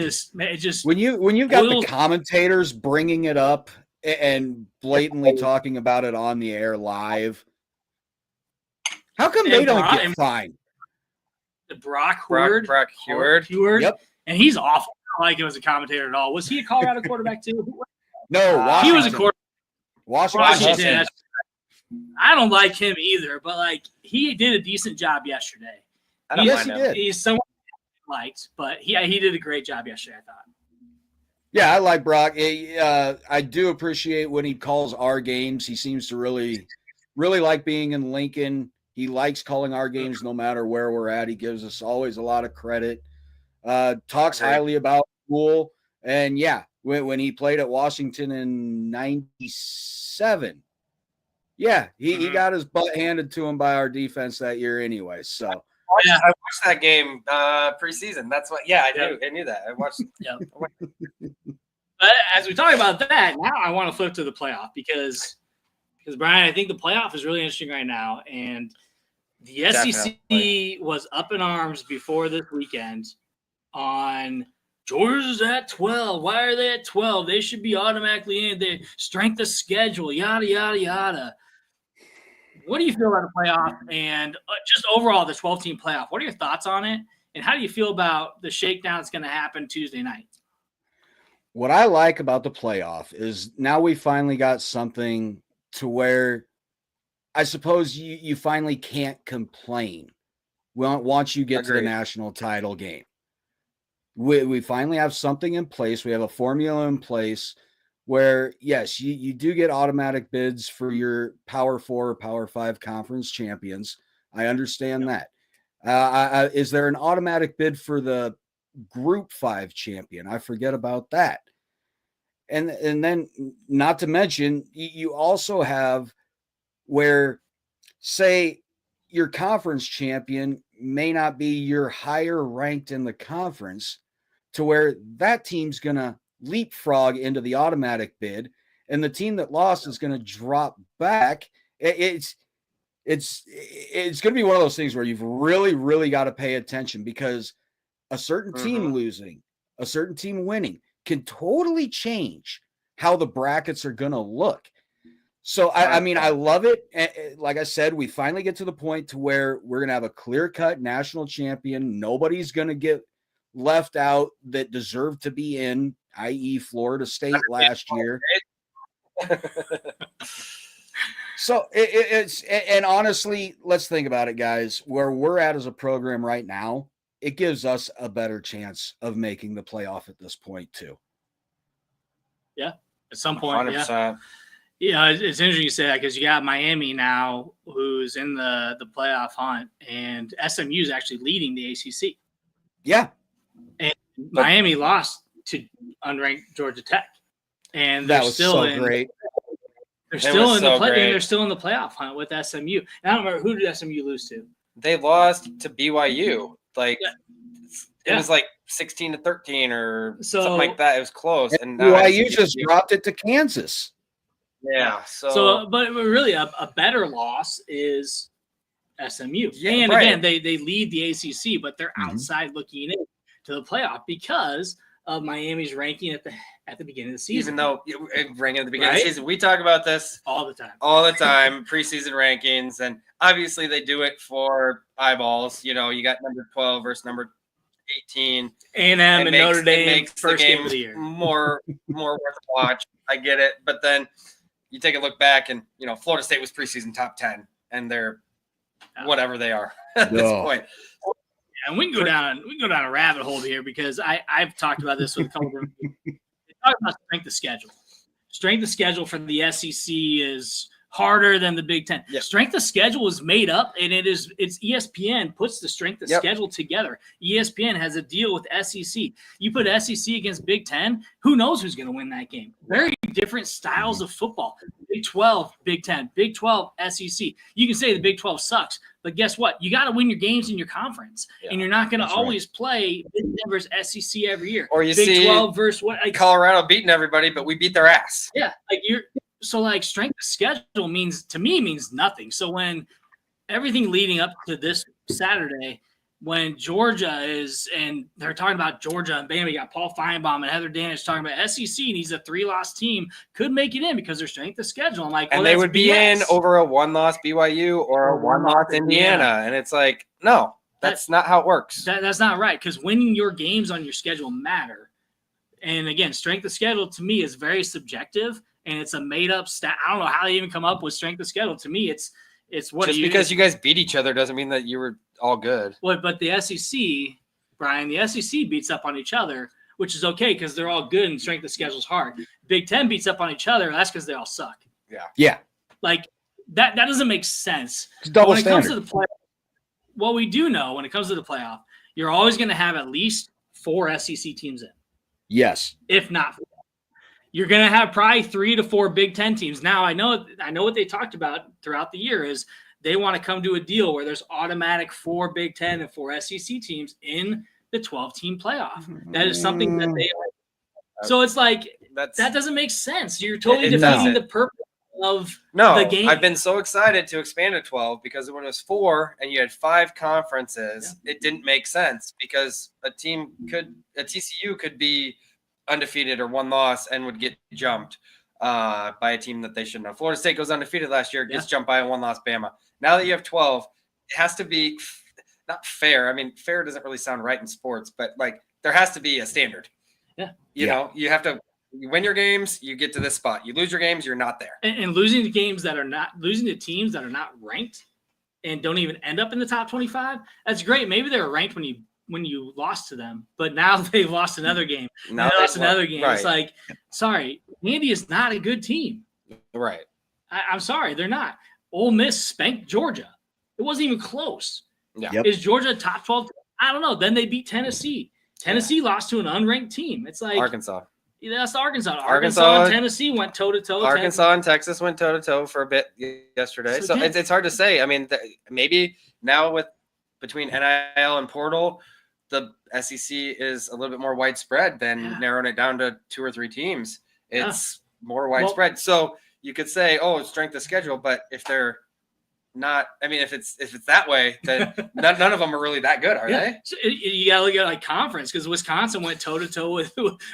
just when you've got the commentators bringing it up and blatantly talking about it on the air live, how come they don't get fined? Brock Heward. Yep. And he's awful. I don't like him as a commentator at all. Was he a Colorado quarterback too? No, Washington. He was a quarterback. Washington. I don't like him either, but like he did a decent job yesterday. Yes, he did. He's someone I liked, but he did a great job yesterday, I thought. Yeah, I like Brock. I do appreciate when he calls our games. He seems to really, really like being in Lincoln. He likes calling our games no matter where we're at. He gives us always a lot of credit. Talks highly about school. And yeah, when he played at Washington in 97, yeah, he got his butt handed to him by our defense that year anyway. So I watched that game preseason. That's what. Yeah, I knew that. I watched. Yeah. But as we talk about that, now I want to flip to the playoff because Brian, I think the playoff is really interesting right now, and the SEC was up in arms before this weekend on Georgia's at 12. Why are they at 12? They should be automatically in. Their strength of schedule, yada, yada, yada. What do you feel about the playoff and just overall the 12-team playoff? What are your thoughts on it, and how do you feel about the shakedown that's going to happen Tuesday night? What I like about the playoff is now we finally got something to where I suppose you finally can't complain once you get to the national title game. We finally have something in place. We have a formula in place where, yes, you do get automatic bids for your Power 4 or Power 5 conference champions. I understand that. Is there an automatic bid for the Group 5 champion? I forget about that. And then, not to mention, you also have where, say, your conference champion may not be your higher ranked in the conference, to where that team's going to leapfrog into the automatic bid, and the team that lost is going to drop back. It's going to be one of those things where you've really, really got to pay attention, because a certain team losing, a certain team winning can totally change how the brackets are going to look. So, I mean, I love it. Like I said, we finally get to the point to where we're going to have a clear-cut national champion. Nobody's going to get left out that deserved to be in, i.e. Florida State last year. So it's and honestly, let's think about it, guys. Where we're at as a program right now, it gives us a better chance of making the playoff at this point too. Yeah, at some point. 100%. Yeah, it's interesting you say that, because you got Miami now who's in the playoff hunt, and SMU is actually leading the ACC. Yeah. And Miami lost to unranked Georgia Tech. And that was still so great. They're still in they're still in the playoff hunt with SMU. And I don't remember, who did SMU lose to? They lost to BYU. It was like 16-13 or something like that. It was close. And BYU just dropped it to Kansas. Yeah. But really a better loss is SMU. Yeah, and again, they lead the ACC, but they're outside looking in to the playoff because of Miami's ranking at the beginning of the season. Even though ranking at the beginning of the season, we talk about this all the time, preseason rankings, and obviously they do it for eyeballs. You know, you got number 12 versus number 18. A&M and Notre Dame makes first the game of the year more worth a watch. I get it, but then you take a look back, and Florida State was preseason top 10, and they're whatever they are at this point. And we can go down a rabbit hole here, because I've talked about this with a couple of different people. They talk about strength of schedule. Strength of schedule for the SEC is harder than the Big Ten. Yep. Strength of schedule is made up, and it's ESPN puts the strength of schedule together. ESPN has a deal with SEC. You put SEC against Big Ten, who knows who's going to win that game? Very different styles of football. Big 12, Big 10, Big 12, SEC. You can say the Big 12 sucks, but guess what? You got to win your games in your conference, and you're not going to always play Big 10 versus SEC every year. Or you Big see 12 versus what? Colorado beating everybody, but we beat their ass. Yeah, So like strength of schedule means nothing. So when everything leading up to this Saturday, when Georgia is, and they're talking about Georgia and Bama, we got Paul Feinbaum and Heather Danish talking about SEC needs a 3-loss team, could make it in because their strength of schedule. I'm like, and they would be in over a 1-loss BYU or a 1-loss Indiana. And it's like, no, that's not how it works. That's not right, because winning your games on your schedule matter. And again, strength of schedule to me is very subjective, and it's a made up stat. I don't know how they even come up with strength of schedule. To me, it's what just because you guys beat each other doesn't mean that you were all good. Well, but the SEC, Brian, the SEC beats up on each other, which is okay because they're all good and strength of schedule is hard. Big Ten beats up on each other. That's because they all suck. Yeah. Like that doesn't make sense. It's double when it standard. comes to the playoff, what we do know when it comes to the playoff, you're always going to have at least 4 SEC teams in. Yes. If not 4. You're going to have probably 3 to 4 Big Ten teams. Now, I know what they talked about throughout the year is they want to come to a deal where there's automatic 4 Big Ten and 4 SEC teams in the 12-team playoff. That is something that they – so it's like that doesn't make sense. You're totally defeating the purpose of the game. I've been so excited to expand to 12 because when it was 4 and you had 5 conferences, it didn't make sense because a TCU could be – undefeated or 1 loss and would get jumped by a team that they shouldn't have. Florida State goes undefeated last year, gets jumped by a 1-loss Bama. Now that you have 12, it has to be not fair. I mean, fair doesn't really sound right in sports, but like there has to be a standard. Yeah. You know, you have to win your games, you get to this spot. You lose your games, you're not there. And losing to teams that are not ranked and don't even end up in the top 25, that's great. Maybe they were ranked when you lost to them, but now they've lost another game. Now they lost another game. Right. It's like, sorry, Andy is not a good team. Right. I'm sorry, they're not. Ole Miss spanked Georgia. It wasn't even close. Yeah. Yep. Is Georgia top 12? I don't know. Then they beat Tennessee. Tennessee lost to an unranked team. It's like Arkansas. Yeah, that's Arkansas. Arkansas and Tennessee went toe-to-toe. Arkansas and Texas went toe-to-toe for a bit yesterday. So it's hard to say. I mean, maybe now between NIL and portal, the SEC is a little bit more widespread than narrowing it down to 2 or 3 teams. It's more widespread. So you could say, oh, strength of schedule, but if they're not, I mean, if it's that way, then none of them are really that good, are they? So you got to look at like conference because Wisconsin went toe-to-toe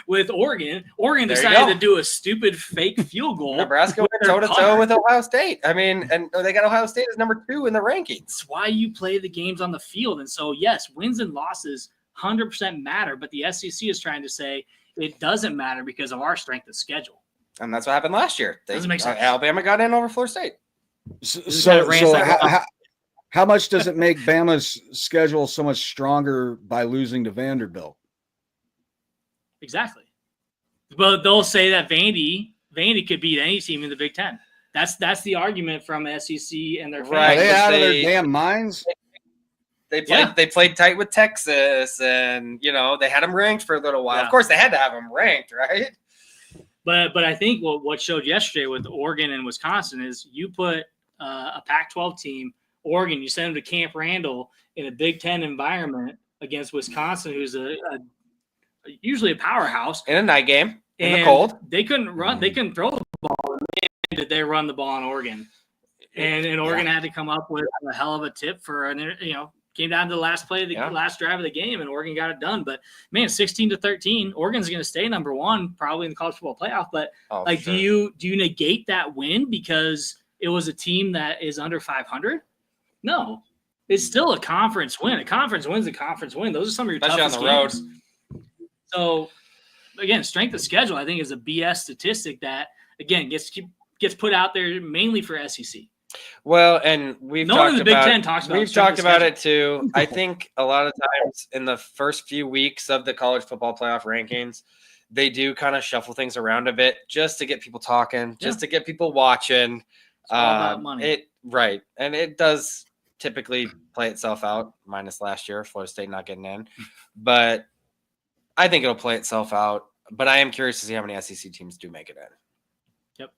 with Oregon. Oregon decided to do a stupid fake field goal. Nebraska went toe-to-toe with Ohio State. I mean, and they got Ohio State as number 2 in the rankings. That's why you play the games on the field. And so, yes, wins and losses 100% matter, but the SEC is trying to say it doesn't matter because of our strength of schedule. And that's what happened last year. Doesn't make sense. Alabama got in over Florida State. So how much does it make Bama's schedule so much stronger by losing to Vanderbilt? Exactly. But they'll say that Vandy could beat any team in the Big Ten. That's the argument from SEC and their fans. Are they out of their damn minds? They played tight with Texas, and they had them ranked for a little while. Yeah. Of course, they had to have them ranked, right? But I think what showed yesterday with Oregon and Wisconsin is you put a Pac-12 team, Oregon, you send them to Camp Randall in a Big Ten environment against Wisconsin, who's usually a powerhouse. In a night game, in the cold. They couldn't run. They couldn't throw the ball. Did they run the ball on Oregon? And Oregon had to come up with a hell of a tip for came down to the last play of the last drive of the game, and Oregon got it done. But man, 16-13, Oregon's going to stay number 1 probably in the college football playoff. But do you negate that win because it was a team that is under 500? No, it's still a conference win. A conference win's a conference win. Those are some of your toughest games. So again, strength of schedule I think is a BS statistic that again gets put out there mainly for SEC. Well, and we've talked about it too. I think a lot of times in the first few weeks of the college football playoff rankings, they do kind of shuffle things around a bit just to get people talking, just to get people watching. It's all about money. And it does typically play itself out, minus last year, Florida State not getting in. But I think it'll play itself out. But I am curious to see how many SEC teams do make it in. Yep.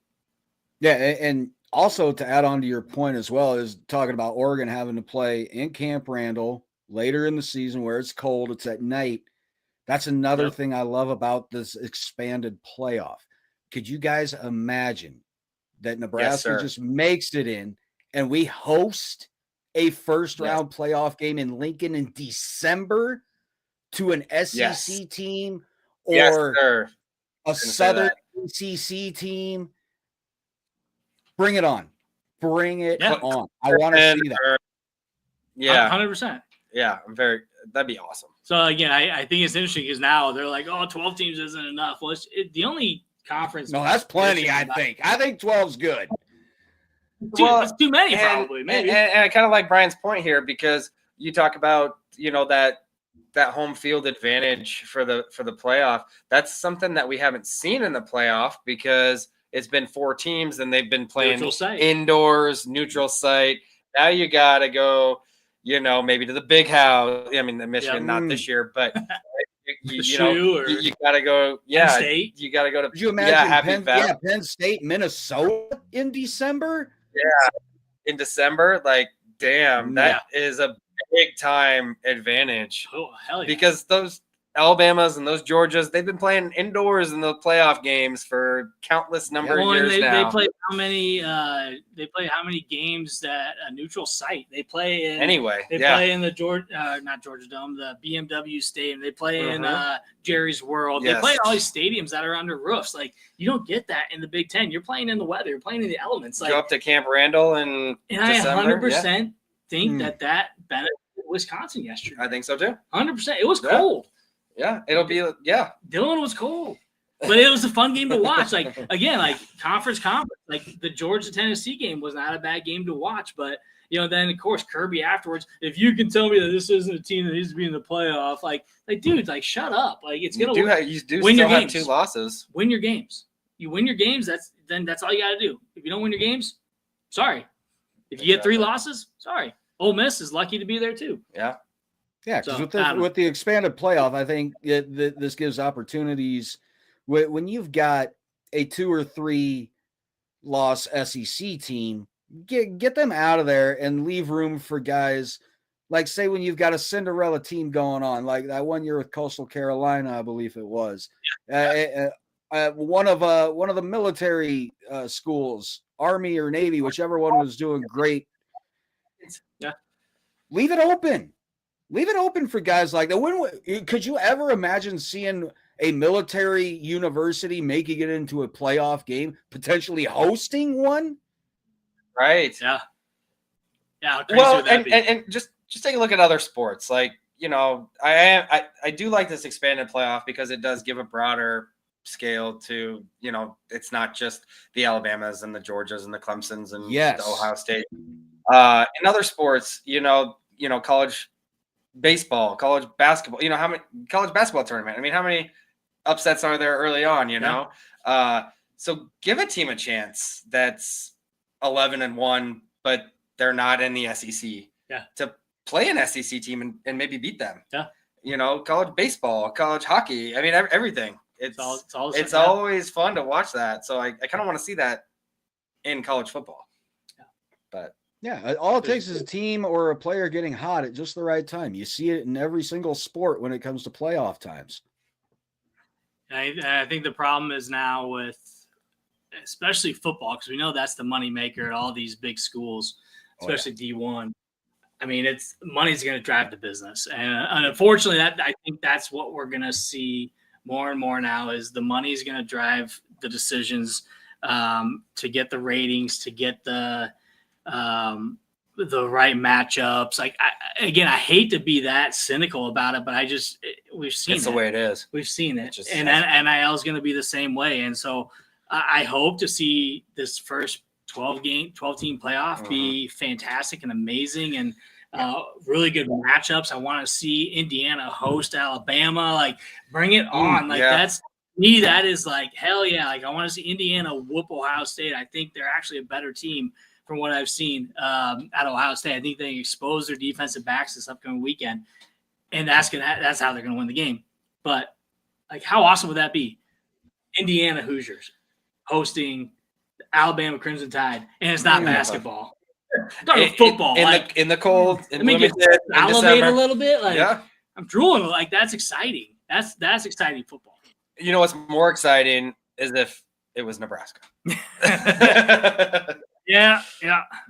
Yeah, and also to add on to your point as well is talking about Oregon having to play in Camp Randall later in the season where it's cold, it's at night. That's another thing I love about this expanded playoff. Could you guys imagine that Nebraska sir. just makes it in, and we host a first-round playoff game in Lincoln in December to an SEC team or a Southern ACC team, bring it on. Bring it on. I want to see that. Yeah. 100%. Yeah, that'd be awesome. So, again, I think it's interesting because now they're like, 12 teams isn't enough. Well, the only conference. No, that's plenty, I think. I think 12's good. It's too many, probably, maybe. And I kind of like Brian's point here because you talk about, that home field advantage for the playoff. That's something that we haven't seen in the playoff because it's been 4 teams and they've been playing indoors, neutral site. Now you got to go, maybe to the big house. I mean, the Michigan, not this year, but you got to go. Yeah, State. You got to go to. Could you imagine Penn State, Minnesota in December? Yeah, in December, like, damn, that is a big time advantage. Oh, hell yeah. Because those Alabamas and those Georgias, they've been playing indoors in the playoff games for countless number of years now. They play how many? They play how many games at a neutral site? They play in They play in the not Georgia Dome, the BMW Stadium. They play in Jerry's World. They play in all these stadiums that are under roofs. Like, you don't get that in the Big Ten. You're playing in the weather. You're playing in the elements. Like, go up to Camp Randall in December. I 100% think that benefited Wisconsin yesterday. I think so too. 100%. It was cold. Yeah, it'll be Dillon was cold, but it was a fun game to watch. Like, again, like conference. Like the Georgia-Tennessee game was not a bad game to watch, but then of course Kirby afterwards. If you can tell me that this isn't a team that needs to be in the playoff, like dude, like shut up. Like it's gonna you do win your games. Have 2 losses. Win your games. You win your games. That's all you got to do. If you don't win your games, sorry. If you get 3 losses, sorry. Ole Miss is lucky to be there too. Yeah. Yeah, because with the expanded playoff, I think this gives opportunities. When you've got a 2 or 3 loss SEC team, get them out of there and leave room for guys like, say, when you've got a Cinderella team going on, like that one year with Coastal Carolina, I believe it was. One of the military schools, Army or Navy, whichever one was doing great. Yeah, leave it open. Leave it open for guys like that. Could you ever imagine seeing a military university making it into a playoff game, potentially hosting one? Right. Yeah. Yeah. Well, and just take a look at other sports. Like, I do like this expanded playoff because it does give a broader scale to, it's not just the Alabamas and the Georgias and the Clemsons and the Ohio State. In other sports, college baseball, college basketball, how many college basketball tournament? I mean, how many upsets are there early on, So give a team a chance that's 11-1, but they're not in the SEC. Yeah. To play an SEC team and maybe beat them. Yeah. College baseball, college hockey. I mean, everything. It's always fun to watch that. So I kind of want to see that in college football. Yeah. But yeah, all it takes is a team or a player getting hot at just the right time. You see it in every single sport when it comes to playoff times. I think the problem is now with especially football, because we know that's the money maker at all these big schools, especially D1. I mean, money's going to drive the business. And unfortunately, I think that's what we're going to see more and more now is the money is going to drive the decisions to get the ratings, to get the right matchups. Like, I hate to be that cynical about it, but we've seen it's the way it is. We've seen it. And NIL is going to be the same way. And so I hope to see this first 12-team playoff be fantastic and amazing and really good matchups. I want to see Indiana host Alabama. Like, bring it on. That's me. That is like, hell yeah. Like, I want to see Indiana whoop Ohio State. I think they're actually a better team from what I've seen at Ohio State. I think they expose their defensive backs this upcoming weekend, and that's how they're going to win the game. But, like, how awesome would that be? Indiana Hoosiers hosting Alabama Crimson Tide, and it's not basketball. It's not football. In the cold. Let me get salivate a little bit. Like, yeah. I'm drooling. Like, that's exciting. That's exciting football. You know what's more exciting is if it was Nebraska. Yeah.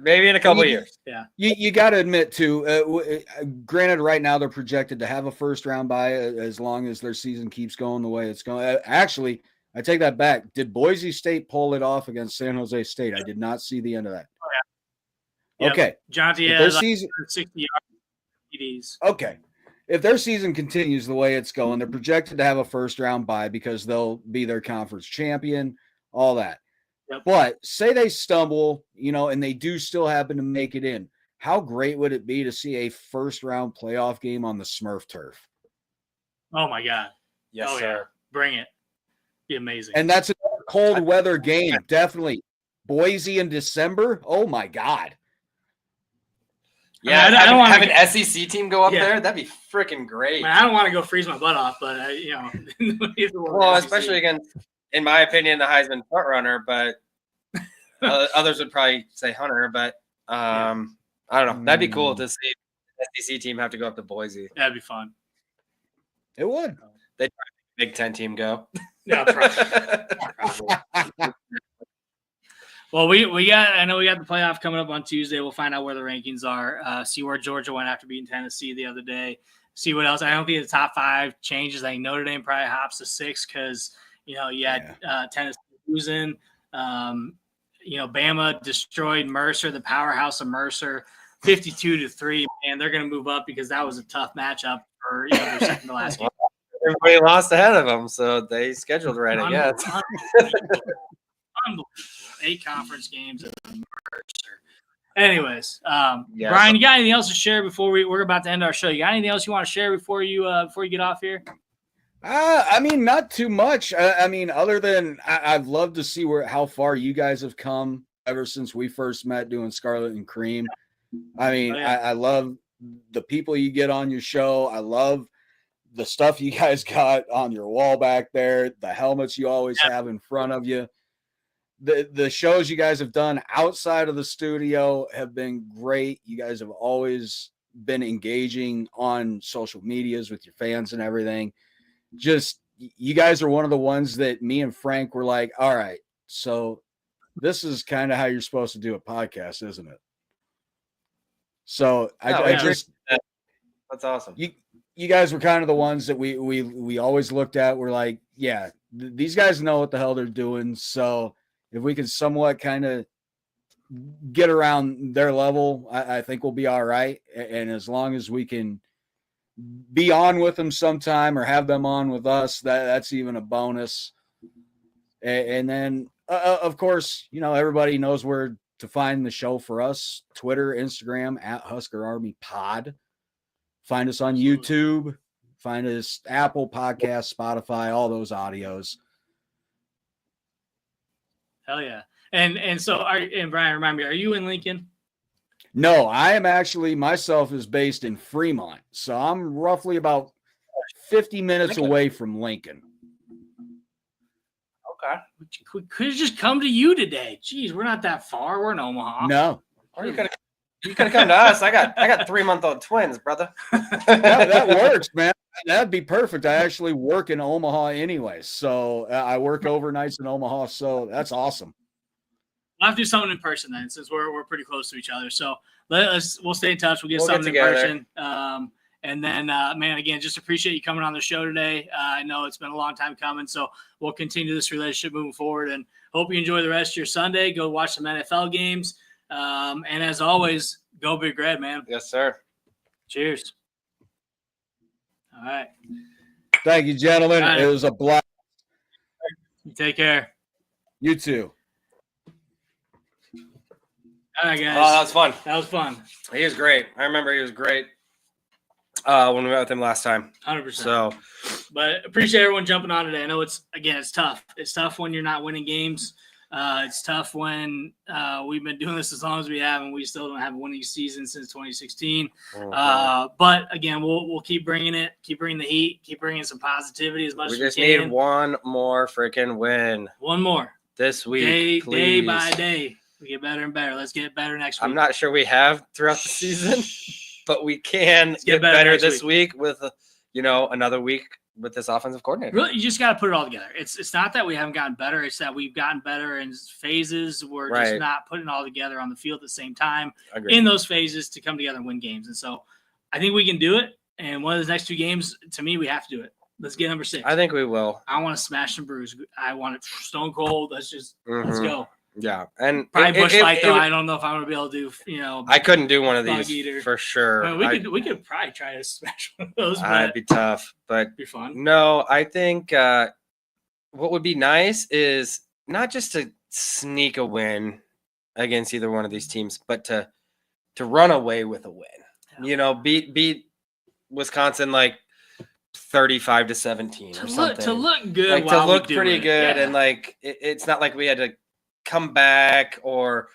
Maybe in a couple of years. Yeah. You got to admit too. Granted, right now they're projected to have a first round bye as long as their season keeps going the way it's going. Actually, I take that back. Did Boise State pull it off against San Jose State? I did not see the end of that. Oh, yeah. Yep. Okay. Jonty If has their season, 60 yards TDs. okay. If their season continues the way it's going, they're projected to have a first round bye because they'll be their conference champion, all that. Yep. But say they stumble, and they do still happen to make it in. How great would it be to see a first round playoff game on the Smurf turf? Oh my God. Yes, sir. Yeah. Bring it. Be amazing. And that's a cold weather game. Definitely. Boise in December. Oh my God. Yeah, I don't want have an SEC team go up there. That'd be freaking great. I don't want to go freeze my butt off, but well, especially against, in my opinion, the Heisman front runner, but others would probably say Hunter. But I don't know. That'd be cool to see the SEC team have to go up to Boise. That'd be fun. It would. They'd probably Big Ten team go. Yeah, probably. Well, I know we got the playoff coming up on Tuesday. We'll find out where the rankings are. See where Georgia went after beating Tennessee the other day. See what else. I don't think the top 5 changes. I think Notre Dame probably hops to 6 because you had Tennessee losing. Bama destroyed Mercer, the powerhouse of Mercer, 52-3. Man, they're going to move up because that was a tough matchup for their second to last game. Everybody lost ahead of them, so they scheduled right, I guess. Unbelievable. 8 conference games and Mercer. Anyways, Brian, you got anything else to share before we're about to end our show? You got anything else you want to share before you get off here? Not too much. Other than I'd love to see how far you guys have come ever since we first met doing Scarlet and Cream. I love the people you get on your show. I love the stuff you guys got on your wall back there, the helmets you always have in front of you. The shows you guys have done outside of the studio have been great. You guys have always been engaging on social medias with your fans and everything. Just, you guys are one of the ones that me and Frank were like, all right, so this is kind of how you're supposed to do a podcast, isn't it? So that's awesome. You guys were kind of the ones that we always looked at. We're like, yeah, these guys know what the hell they're doing. So if we can somewhat kind of get around their level, I think we'll be all right. And as long as we can be on with them sometime or have them on with us, that's even a bonus. And then, of course, everybody knows where to find the show for us. Twitter, Instagram, at Husker Army Pod. Find us on YouTube. Find us Apple Podcasts, Spotify, all those audios. Hell yeah. And so Brian, remind me, are you in Lincoln? No, I am actually, myself is based in Fremont. So I'm roughly about 50 minutes away from Lincoln. Okay. We could have just come to you today. Jeez, we're not that far. We're in Omaha. No. Or you could have come to us. I got 3-month-old twins, brother. that works, man. That'd be perfect. I actually work in Omaha anyway. So I work overnights in Omaha. So that's awesome. We'll have to do something in person then, since we're pretty close to each other. So we'll stay in touch. We'll get something in person. And then, man, again, just appreciate you coming on the show today. I know it's been a long time coming, so we'll continue this relationship moving forward. And hope you enjoy the rest of your Sunday. Go watch some NFL games. And as always, go Big Red, man. Yes, sir. Cheers. All right. Thank you, gentlemen. Right. It was a blast. Take care. You too. All right, guys. Oh, that was fun. That was fun. He was great. I remember he was great when we met with him last time. 100%. So, but appreciate everyone jumping on today. I know it's tough. It's tough when you're not winning games. It's tough when we've been doing this as long as we have, and we still don't have a winning season since 2016. But again, we'll keep bringing it, keep bringing the heat, keep bringing some positivity as much as we can. We just need one more freaking win. One more this week, day by day. We get better and better. Let's get better next week. I'm not sure we have throughout the season, but we can get better this week with, another week with this offensive coordinator. Really, you just got to put it all together. It's not that we haven't gotten better. It's that we've gotten better in phases. We're just not putting it all together on the field at the same time in those phases to come together and win games. And so I think we can do it. And one of the next 2 games, to me, we have to do it. Let's get number 6. I think we will. I want to smash and bruise. I want it stone cold. Let's go. Yeah. And probably bush fight, though. I don't know if I'm going to be able to do, I couldn't do one of these for sure. I mean, we could probably try to smash one of those. It'd be tough, but it'd be fun. No, I think what would be nice is not just to sneak a win against either one of these teams, but to run away with a win. Beat Wisconsin like 35-17 or something. To look good, like to look pretty good, and like it's not like we had to come back or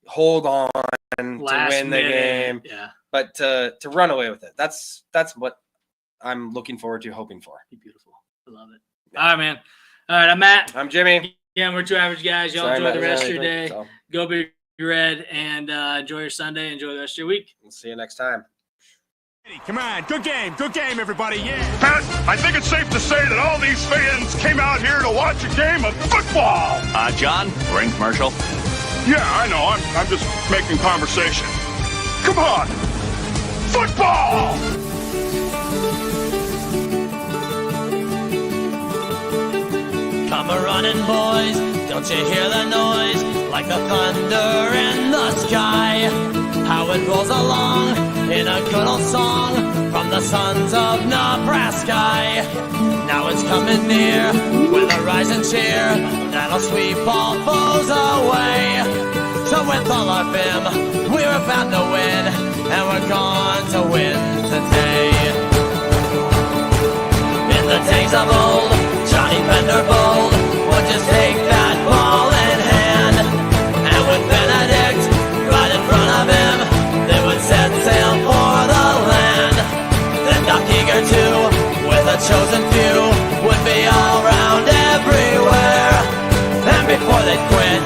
hold on to win the game. Yeah, but to run away with it. That's what I'm looking forward to, hoping for. Be beautiful. I love it. All right, man. All right, I'm Matt. I'm Jimmy. Yeah, we're 2 average guys. Y'all enjoy the rest of your day. Go Big Red, and enjoy your Sunday. Enjoy the rest of your week. We'll see you next time. Come on, good game, everybody, yeah. Pat, I think it's safe to say that all these fans came out here to watch a game of football. John, ring commercial. Yeah, I know, I'm just making conversation. Come on, football! Come a-running, boys, don't you hear the noise? Like the thunder in the sky. How it rolls along in a good old song from the sons of Nebraska. Now it's coming near with a rising cheer that'll sweep all foes away. So with all our vim, we're about to win, and we're going to win today. In the days of old, Johnny Vanderbold would just take that ball in hand, and with Benedict right in front of him, they would set sail for the land. Then Doc Eager too, with a chosen few, would be all round everywhere. And before they quit,